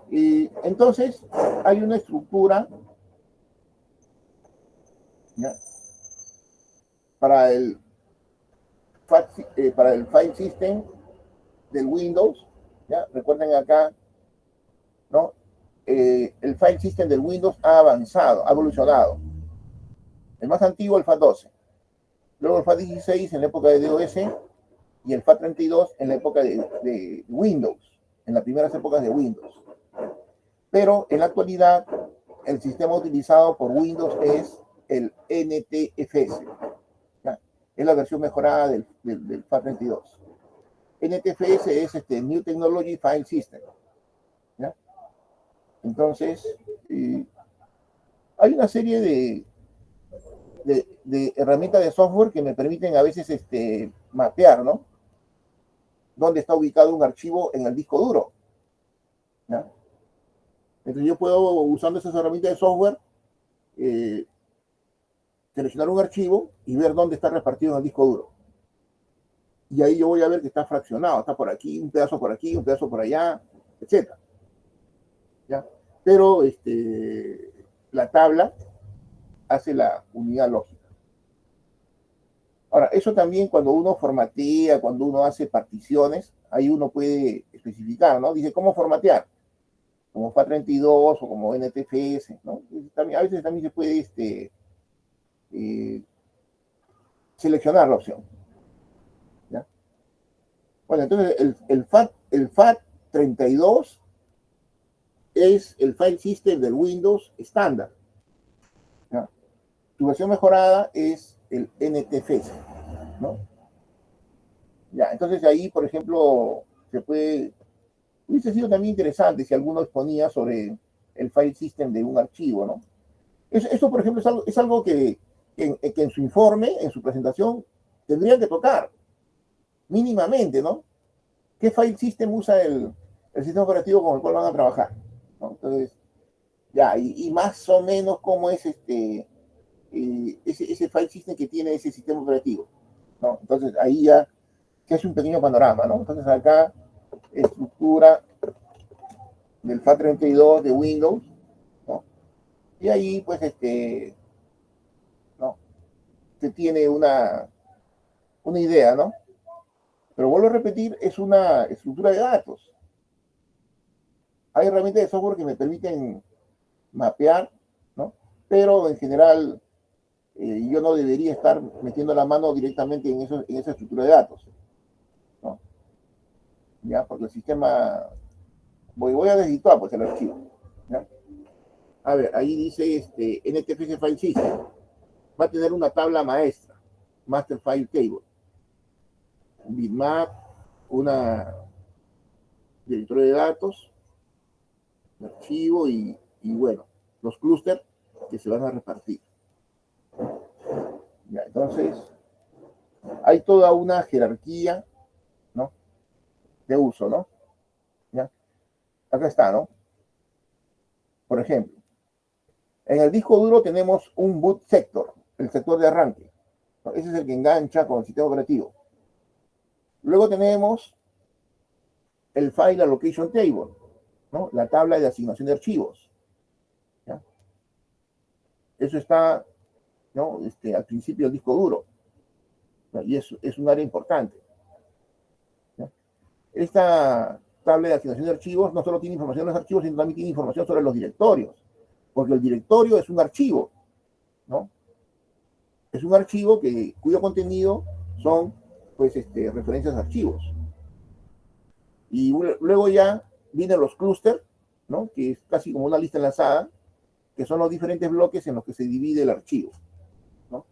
y entonces hay una estructura, ¿ya? Para el file system del Windows, ¿ya? Recuerden acá, ¿no? El file system del Windows ha avanzado, ha evolucionado. El más antiguo, el FAT12. Luego el FAT16 en la época de DOS y el FAT32 en la época de Windows, en las primeras épocas de Windows. Pero en la actualidad, el sistema utilizado por Windows es el NTFS. ¿Ya? Es la versión mejorada del FAT32. NTFS es New Technology File System. ¿Ya? Entonces, hay una serie de herramientas de software que me permiten a veces mapear, ¿no? Dónde está ubicado un archivo en el disco duro. ¿Ya? Entonces yo puedo, usando esas herramientas de software, seleccionar un archivo y ver dónde está repartido en el disco duro. Y ahí yo voy a ver que está fraccionado, está por aquí, un pedazo por aquí, un pedazo por allá, etc. ¿Ya? Pero la tabla hace la unidad lógica. Ahora, eso también cuando uno formatea, cuando uno hace particiones, ahí uno puede especificar, ¿no? Dice, ¿cómo formatear? Como FAT32 o como NTFS, ¿no? También, a veces también se puede seleccionar la opción. ¿Ya? Bueno, entonces el FAT32 es el file system del Windows estándar. ¿Ya? Tu versión mejorada es el NTFS, ¿no? Ya, entonces ahí, por ejemplo, hubiese sido también interesante si alguno exponía sobre el file system de un archivo, ¿no? Eso por ejemplo, es algo que en su informe, en su presentación, tendrían que tocar, mínimamente, ¿no? ¿Qué file system usa el sistema operativo con el cual van a trabajar? ¿No? Entonces, ya, y más o menos cómo es ese file system que tiene ese sistema operativo, ¿no? Entonces, ahí ya se hace un pequeño panorama, ¿no? Entonces, acá, estructura del FAT32 de Windows, ¿no? Y ahí, pues, ¿no? Se tiene una idea, ¿no? Pero vuelvo a repetir, es una estructura de datos. Hay herramientas de software que me permiten mapear, ¿no? Pero en general yo no debería estar metiendo la mano directamente en esa estructura de datos, ¿no? Ya, porque el sistema, voy a desvirtuar pues el archivo, ¿ya? A ver, ahí dice NTFS File System, va a tener una tabla maestra, Master File Table, bitmap, una directorio de datos, archivo y bueno, los clústeres que se van a repartir. Ya, entonces, hay toda una jerarquía, ¿no? De uso, ¿no? ¿Ya? Acá está, ¿no? Por ejemplo, En el disco duro tenemos un boot sector, el sector de arranque. Ese es el que engancha con el sistema operativo. Luego tenemos el File Allocation Table, ¿no? La tabla de asignación de archivos. ¿Ya? Eso está, ¿no? Al principio del disco duro. ¿No? Y es un área importante. ¿Ya? Esta tabla de asignación de archivos no solo tiene información de los archivos, sino también tiene información sobre los directorios. Porque el directorio es un archivo, ¿no? Es un archivo cuyo contenido son, pues, referencias a archivos. Y luego ya vienen los clústeres, ¿no? Que es casi como una lista enlazada, que son los diferentes bloques en los que se divide el archivo, ¿no?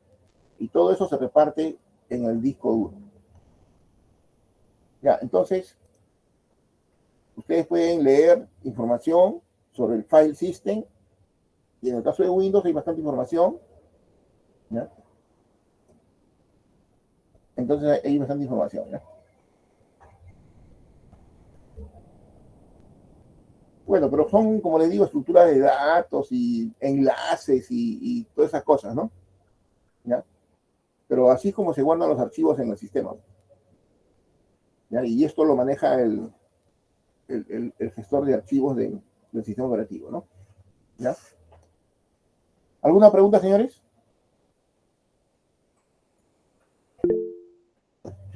Y todo eso se reparte en el disco duro. Ya, entonces, ustedes pueden leer información sobre el file system, y en el caso de Windows hay bastante información, ¿ya? Entonces hay bastante información, ¿ya? Bueno, pero son, como les digo, estructuras de datos y enlaces y todas esas cosas, ¿no? ¿Ya? Pero así es como se guardan los archivos en el sistema. ¿Ya? Y esto lo maneja el gestor de archivos del sistema operativo, ¿no? ¿Ya? ¿Alguna pregunta, señores?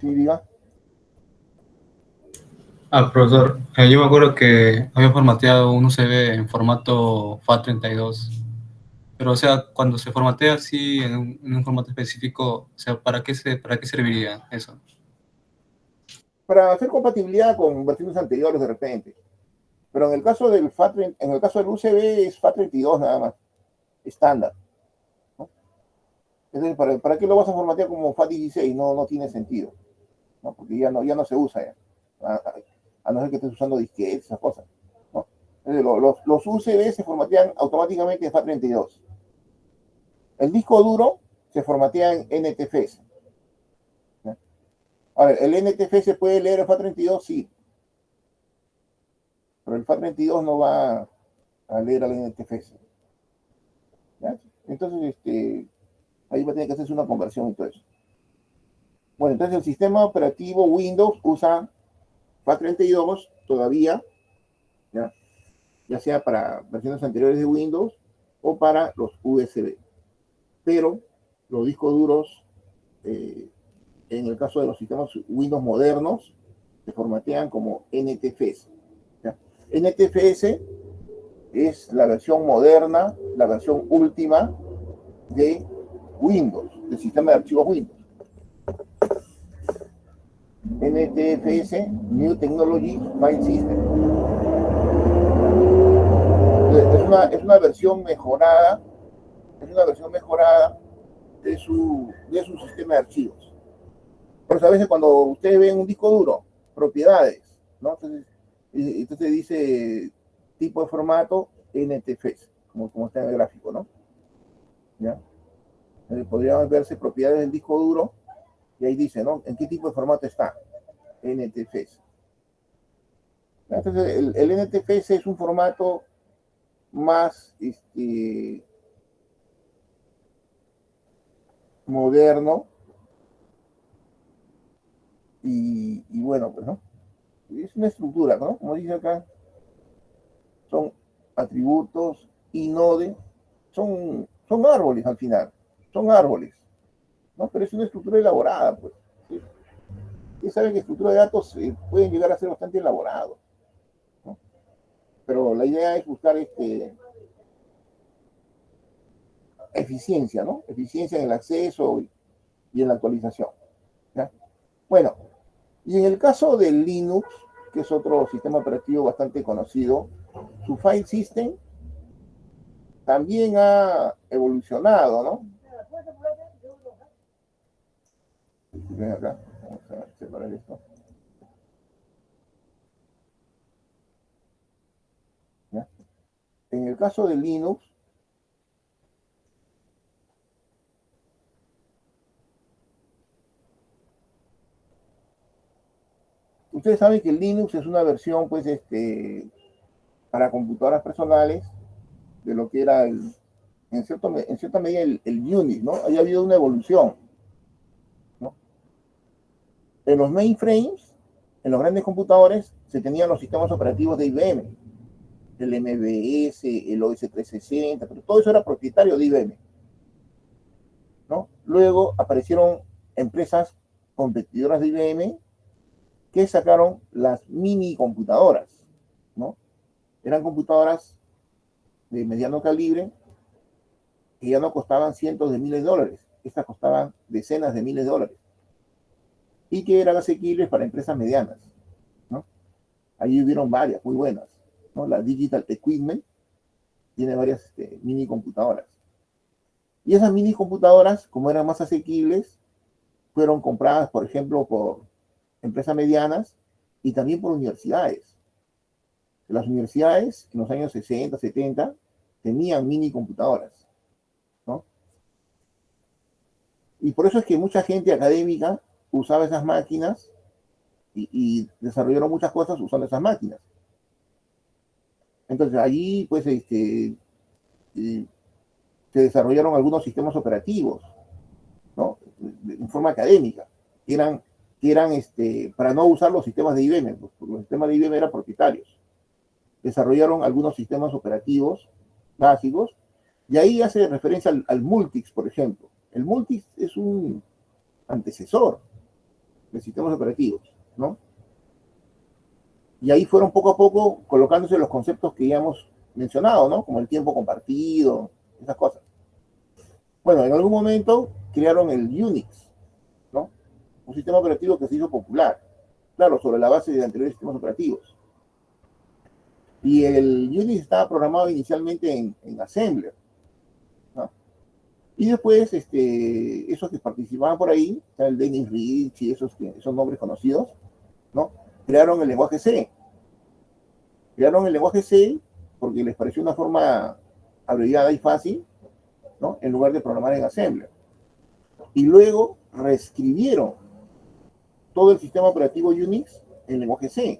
Sí, diga. Profesor, yo me acuerdo que había formateado un USB en formato FAT32, pero o sea, cuando se formatea así en un formato específico, o sea, para qué serviría eso? Para hacer compatibilidad con versiones anteriores de repente. Pero en el caso del en el caso del USB es FAT32 nada más, estándar, ¿no? Entonces, ¿para qué lo vas a formatear como FAT16? No tiene sentido, ¿no? Porque ya no se usa ya. A no ser que estés usando disquetes, esas cosas, ¿no? Entonces, los USB se formatean automáticamente en FAT32. El disco duro se formatea en NTFS. ¿Ya? A ver, ¿el NTFS puede leer el FAT32? Sí. Pero el FAT32 no va a leer al NTFS. ¿Ya? Entonces, ahí va a tener que hacerse una conversión y todo eso. Bueno, entonces el sistema operativo Windows usa FAT32 todavía, ya sea para versiones anteriores de Windows o para los USB. Pero los discos duros, en el caso de los sistemas Windows modernos, se formatean como NTFS. ¿Ya? NTFS es la versión moderna, la versión última de Windows, del sistema de archivos Windows. NTFS, New Technology File System. Es una versión mejorada, de su sistema de archivos. Por eso a veces cuando ustedes ven un disco duro, propiedades, ¿no? Entonces dice tipo de formato NTFS, como está en el gráfico, ¿no? ¿Ya? Podrían verse propiedades del disco duro y ahí dice, ¿no? ¿En qué tipo de formato está? NTFS. Entonces el NTFS es un formato más moderno y bueno, pues, ¿no? Es una estructura, ¿no? Como dice acá, son atributos y node, son árboles al final, son árboles, ¿no? Pero es una estructura elaborada, pues. ¿Sí? Ustedes saben que estructuras de datos pueden llegar a ser bastante elaborados, ¿no? Pero la idea es buscar eficiencia, ¿no? Eficiencia en el acceso y en la actualización. ¿Ya? Bueno, y en el caso del Linux, que es otro sistema operativo bastante conocido, su file system también ha evolucionado, ¿no? Ven acá, vamos a separar esto. ¿Ya? En el caso de Linux, ustedes saben que Linux es una versión, pues, para computadoras personales de lo que era en cierta medida el Unix, ¿no? Haya habido una evolución, ¿no? En los mainframes, en los grandes computadores, se tenían los sistemas operativos de IBM, el MVS, el OS 360, pero todo eso era propietario de IBM, ¿no? Luego aparecieron empresas competidoras de IBM que sacaron las mini computadoras, ¿no? Eran computadoras de mediano calibre que ya no costaban cientos de miles de dólares, estas costaban decenas de miles de dólares y que eran asequibles para empresas medianas, ¿no? Ahí hubieron varias muy buenas, ¿no? La Digital Equipment tiene varias mini computadoras. Y esas mini computadoras, como eran más asequibles, fueron compradas, por ejemplo, por empresas medianas y también por universidades. Las universidades en los años 60, 70 tenían mini computadoras, ¿no? Y por eso es que mucha gente académica usaba esas máquinas y desarrollaron muchas cosas usando esas máquinas. Entonces allí pues se desarrollaron algunos sistemas operativos, ¿no? En forma académica, que eran para no usar los sistemas de IBM, pues, porque los sistemas de IBM eran propietarios. Desarrollaron algunos sistemas operativos básicos, y ahí hace referencia al Multics, por ejemplo. El Multics es un antecesor de sistemas operativos, ¿no? Y ahí fueron poco a poco colocándose los conceptos que ya hemos mencionado, ¿no? Como el tiempo compartido, esas cosas. Bueno, en algún momento crearon el Unix, ¿no? Un sistema operativo que se hizo popular, claro, sobre la base de anteriores sistemas operativos. Y el Unix estaba programado inicialmente en Assembler, ¿no? Y después, esos que participaban por ahí, el Dennis Rich y esos nombres conocidos, ¿no? Crearon el lenguaje C. Crearon el lenguaje C porque les pareció una forma abreviada y fácil, ¿no? En lugar de programar en Assembler. Y luego reescribieron todo el sistema operativo Unix en lenguaje C,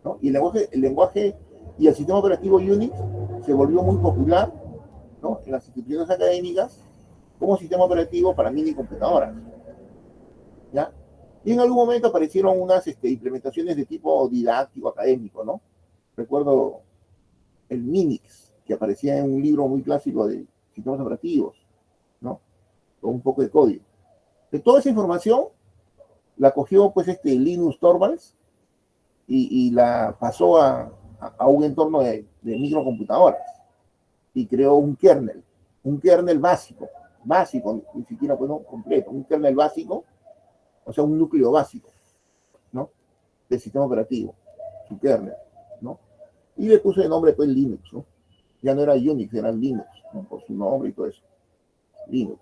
¿no? Y el lenguaje y el sistema operativo Unix se volvió muy popular, ¿no? En las instituciones académicas como sistema operativo para mini computadoras, ¿ya? Y en algún momento aparecieron unas implementaciones de tipo didáctico académico, ¿no? Recuerdo el Minix, que aparecía en un libro muy clásico de sistemas operativos, ¿no? Con un poco de código. De toda esa información la cogió pues Linus Torvalds y la pasó a un entorno de microcomputadoras y creó un kernel básico, ni siquiera pues, no, completo, un kernel básico, o sea, un núcleo básico, ¿no? Del sistema operativo, su kernel, ¿no? Y le puse de nombre pues Linux, ¿no? Ya no era Unix, era Linux, ¿no? Por su nombre y todo eso, Linux.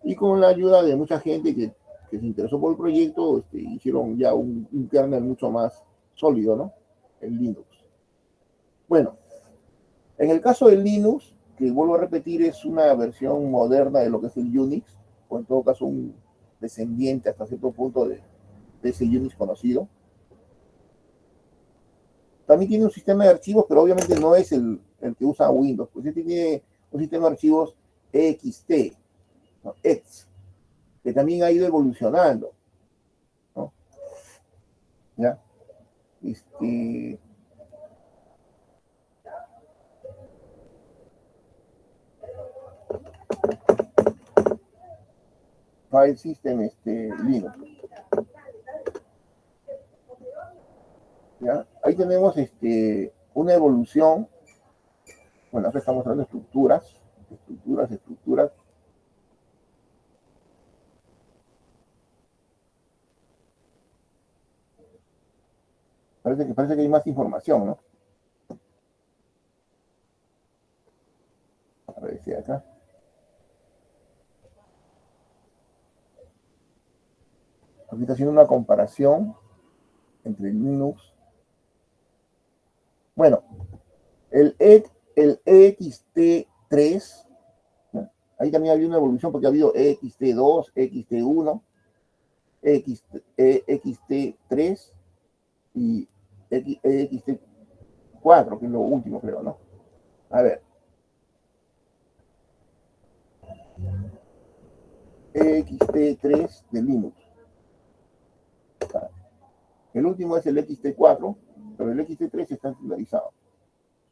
Y con la ayuda de mucha gente que se interesó por el proyecto, hicieron ya un kernel mucho más sólido, ¿no? El Linux. Bueno, en el caso del Linux, que vuelvo a repetir, es una versión moderna de lo que es el Unix, o en todo caso un descendiente hasta cierto punto de ese Unix conocido. También tiene un sistema de archivos, pero obviamente no es el que usa Windows, pues tiene un sistema de archivos EXT, ¿no? X, que también ha ido evolucionando, ¿no? ¿Ya? File System Linux. ¿Ya? Ahí tenemos una evolución. Bueno, acá estamos hablando de estructuras. Parece que hay más información, ¿no? A ver si acá. Aquí está haciendo una comparación entre Linux. Bueno, el EXT3, ¿no? Ahí también había una evolución porque ha habido EXT2, EXT1, EXT3 y EXT4, que es lo último, creo, ¿no? A ver. ext3 de Linux. El último es el ext4, pero el ext3 está estandarizado.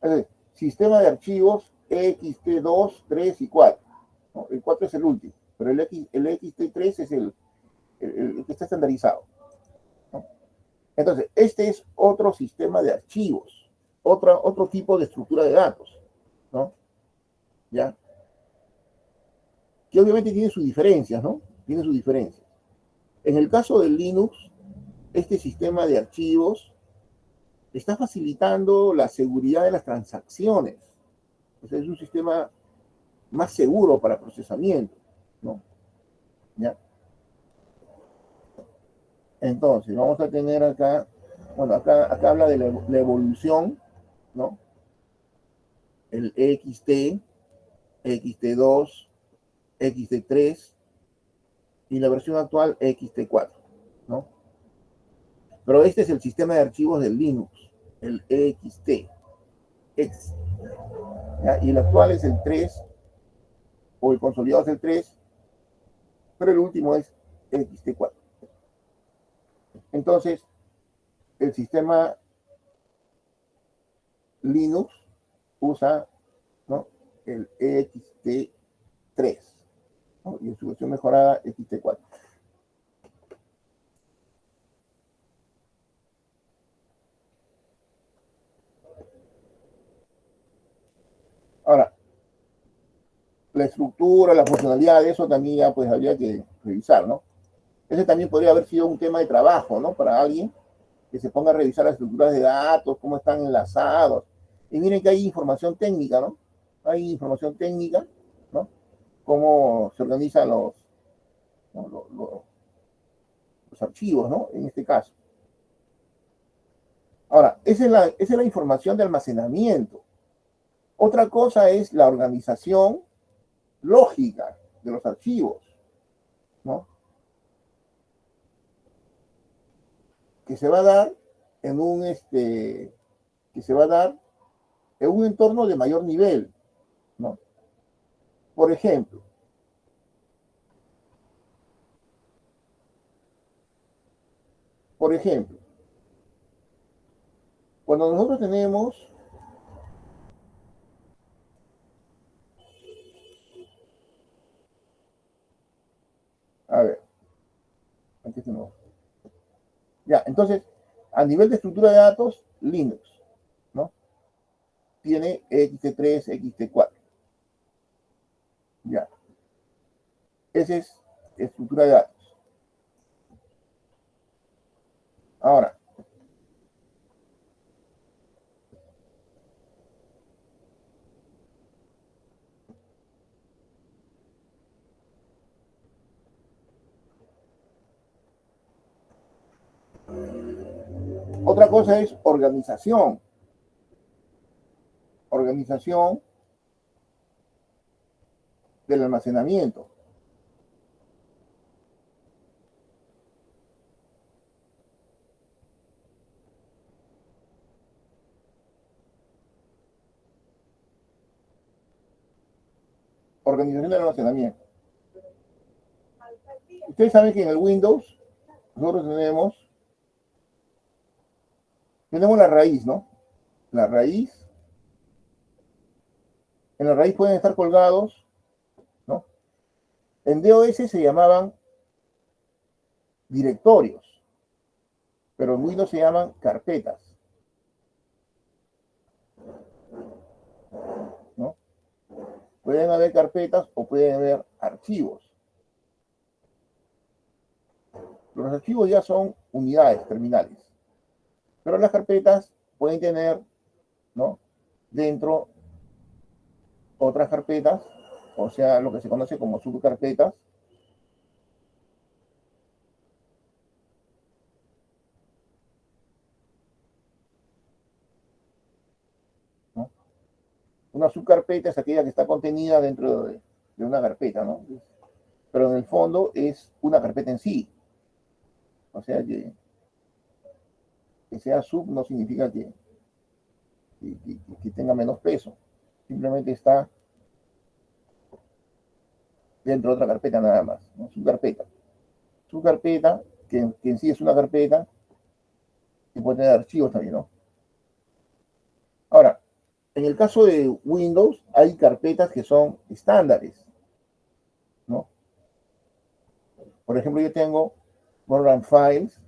Es decir, sistema de archivos ext2, 3 y 4. ¿No? El 4 es el último, pero el ext3 es el que está estandarizado. ¿No? Entonces, este es otro sistema de archivos, otro tipo de estructura de datos, ¿no? ¿Ya? Que obviamente tiene sus diferencias, ¿no? Tiene sus diferencias. En el caso de Linux, este sistema de archivos está facilitando la seguridad de las transacciones. O sea, es un sistema más seguro para procesamiento, ¿no? ¿Ya? Entonces, vamos a tener acá, bueno, acá habla de la evolución, ¿no? El ext, ext2, ext3 y la versión actual ext4, ¿no? Pero este es el sistema de archivos del Linux, el ext, ¿ya? Y el actual es el 3, o el consolidado es el 3, pero el último es ext4. Entonces, el sistema Linux usa, ¿no?, el ext3, ¿no?, y en su versión mejorada ext4. Ahora, la estructura, la funcionalidad de eso también ya pues habría que revisar, ¿no? Ese también podría haber sido un tema de trabajo, ¿no? Para alguien que se ponga a revisar las estructuras de datos, cómo están enlazados. Y miren que hay información técnica, ¿no? Hay información técnica, ¿no? Cómo se organizan ¿no?, los archivos, ¿no? En este caso. Ahora, esa es la información de almacenamiento. Otra cosa es la organización lógica de los archivos, ¿no? Que se va a dar en que se va a dar en un entorno de mayor nivel, ¿no? Por ejemplo, cuando nosotros tenemos, a ver, aquí tenemos, ya, entonces, a nivel de estructura de datos, Linux, ¿no? Tiene ext3, ext4, ya. Esa es estructura de datos. Ahora, otra cosa es organización. Organización del almacenamiento. Organización del almacenamiento. Ustedes saben que en el Windows nosotros tenemos la raíz, ¿no? La raíz. En la raíz pueden estar colgados, ¿no? En DOS se llamaban directorios, pero en Windows se llaman carpetas, ¿no? Pueden haber carpetas o pueden haber archivos. Los archivos ya son unidades terminales, pero las carpetas pueden tener, ¿no?, dentro otras carpetas, o sea, lo que se conoce como subcarpetas, ¿no? Una subcarpeta es aquella que está contenida dentro de una carpeta, ¿no? Pero en el fondo es una carpeta en sí. O sea que sea sub no significa que tenga menos peso. Simplemente está dentro de otra carpeta nada más, ¿no? Su carpeta. Su carpeta, que en sí es una carpeta, que puede tener archivos también, ¿no? Ahora, en el caso de Windows, hay carpetas que son estándares, ¿no? Por ejemplo, yo tengo Program Files,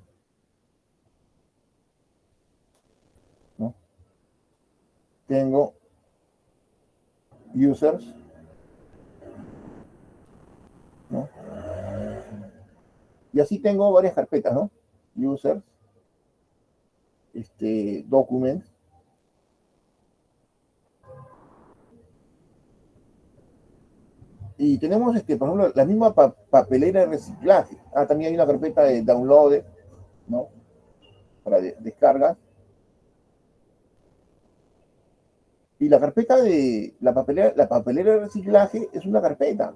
¿no? Tengo Users, ¿no? Y así tengo varias carpetas, ¿no? Users, Documents. Y tenemos, por ejemplo, la misma papelera de reciclaje. Ah, también hay una carpeta de download, ¿no? Para descargas. Y la carpeta de la papelera de reciclaje es una carpeta,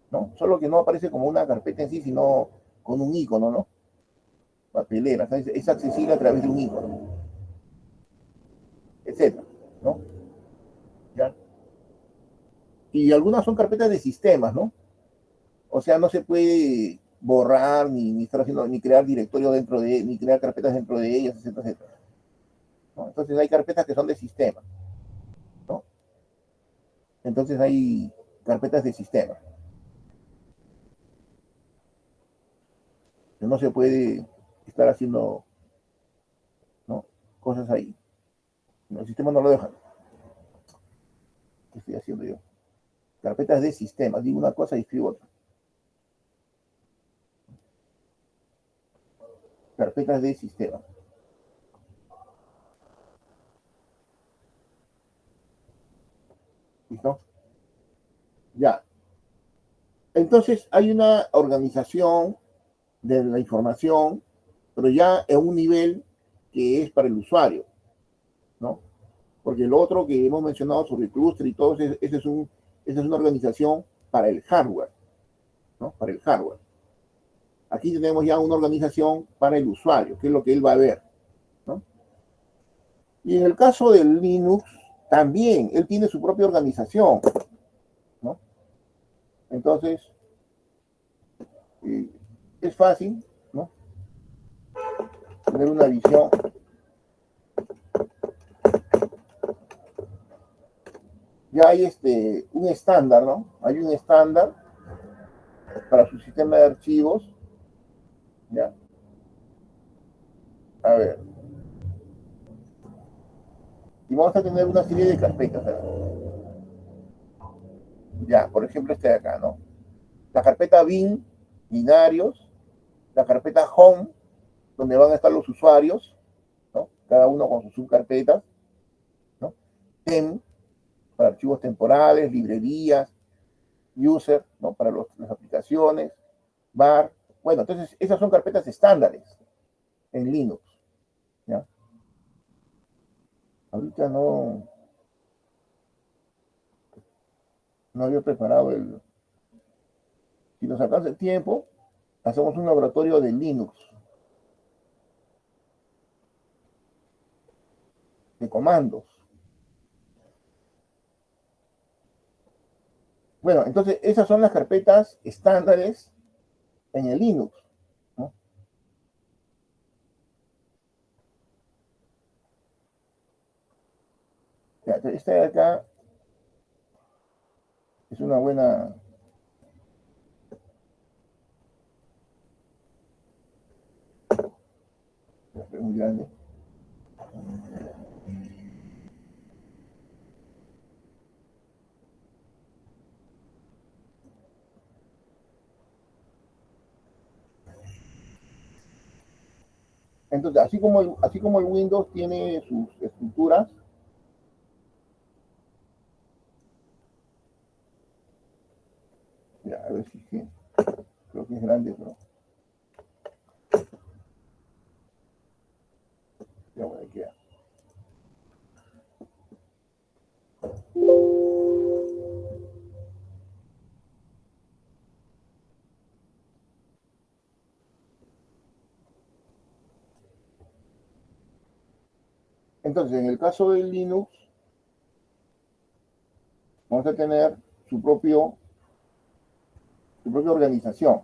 ¿no? Solo que no aparece como una carpeta en sí, sino con un icono, ¿no? Papelera, ¿sabes? Es accesible a través de un icono, etcétera, ¿no? ¿Ya? Y algunas son carpetas de sistemas, ¿no? O sea, no se puede borrar, ni estar haciendo, ni crear directorio dentro de, ni crear carpetas dentro de ellas, etcétera, etcétera, ¿no? Entonces hay carpetas que son de sistema, ¿no? Entonces hay carpetas de sistema. Que no se puede estar haciendo, ¿no? Cosas ahí. El sistema no lo deja. ¿Qué estoy haciendo yo? Carpetas de sistema. Digo una cosa y escribo otra. Carpetas de sistema. ¿Listo? Ya. Entonces hay una organización de la información, pero ya en un nivel que es para el usuario, ¿no? Porque lo otro que hemos mencionado sobre el clúster y todo, esa es una organización para el hardware, ¿no? Para el hardware. Aquí tenemos ya una organización para el usuario, que es lo que él va a ver, ¿no? Y en el caso del Linux, también él tiene su propia organización, ¿no? Entonces, es fácil, ¿no? Tener una visión. Ya hay un estándar, ¿no? Hay un estándar para su sistema de archivos, ¿ya? A ver. Y vamos a tener una serie de carpetas, ¿verdad? Ya, por ejemplo, este de acá, ¿no? La carpeta bin, binarios, la carpeta home, donde van a estar los usuarios, ¿no? Cada uno con sus subcarpetas, ¿no? Tem, para archivos temporales, librerías, user, ¿no? Para las aplicaciones, bar. Bueno, entonces esas son carpetas estándares en Linux, ¿ya? Ahorita no había preparado el... Si nos alcanza el tiempo, hacemos un laboratorio de Linux, de comandos. Bueno, entonces esas son las carpetas estándares en el Linux, ¿no? Ya, esta de acá es una buena... Es muy grande. Entonces, así como el Windows tiene sus estructuras, ya, a ver si creo que es grande, pero ya bueno, ahí queda. Entonces, en el caso del Linux, vamos a tener su propio su propia organización.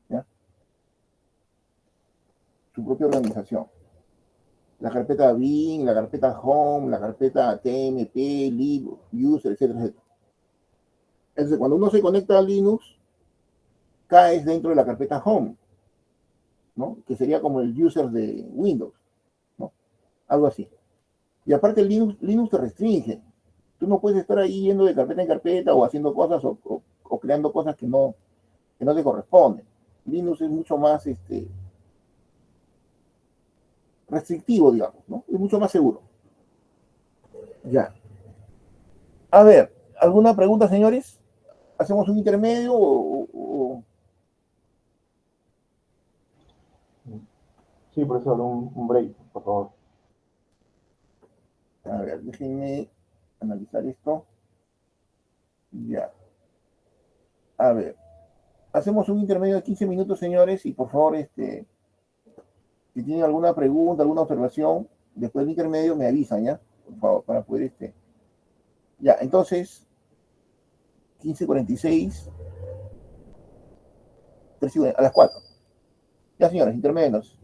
¿Ya? Su propia organización. La carpeta bin, la carpeta home, la carpeta tmp, lib, user, etcétera, etcétera. Entonces, cuando uno se conecta a Linux, caes dentro de la carpeta home, ¿no? Que sería como el user de Windows, ¿no? Algo así. Y aparte Linux te restringe. Tú no puedes estar ahí yendo de carpeta en carpeta o haciendo cosas o creando cosas que no te corresponden. Linux es mucho más restrictivo, digamos, ¿no? Es mucho más seguro. Ya. A ver, ¿alguna pregunta, señores? ¿Hacemos un intermedio o... Sí, profesor, un break, por favor. A ver, déjenme analizar esto. Ya. A ver. Hacemos un intermedio de 15 minutos, señores, y por favor, si tienen alguna pregunta, alguna observación, después del intermedio me avisan, ¿ya? Por favor, para poder, Ya, entonces, 15:46, a las 4. Ya, señores, intermedios.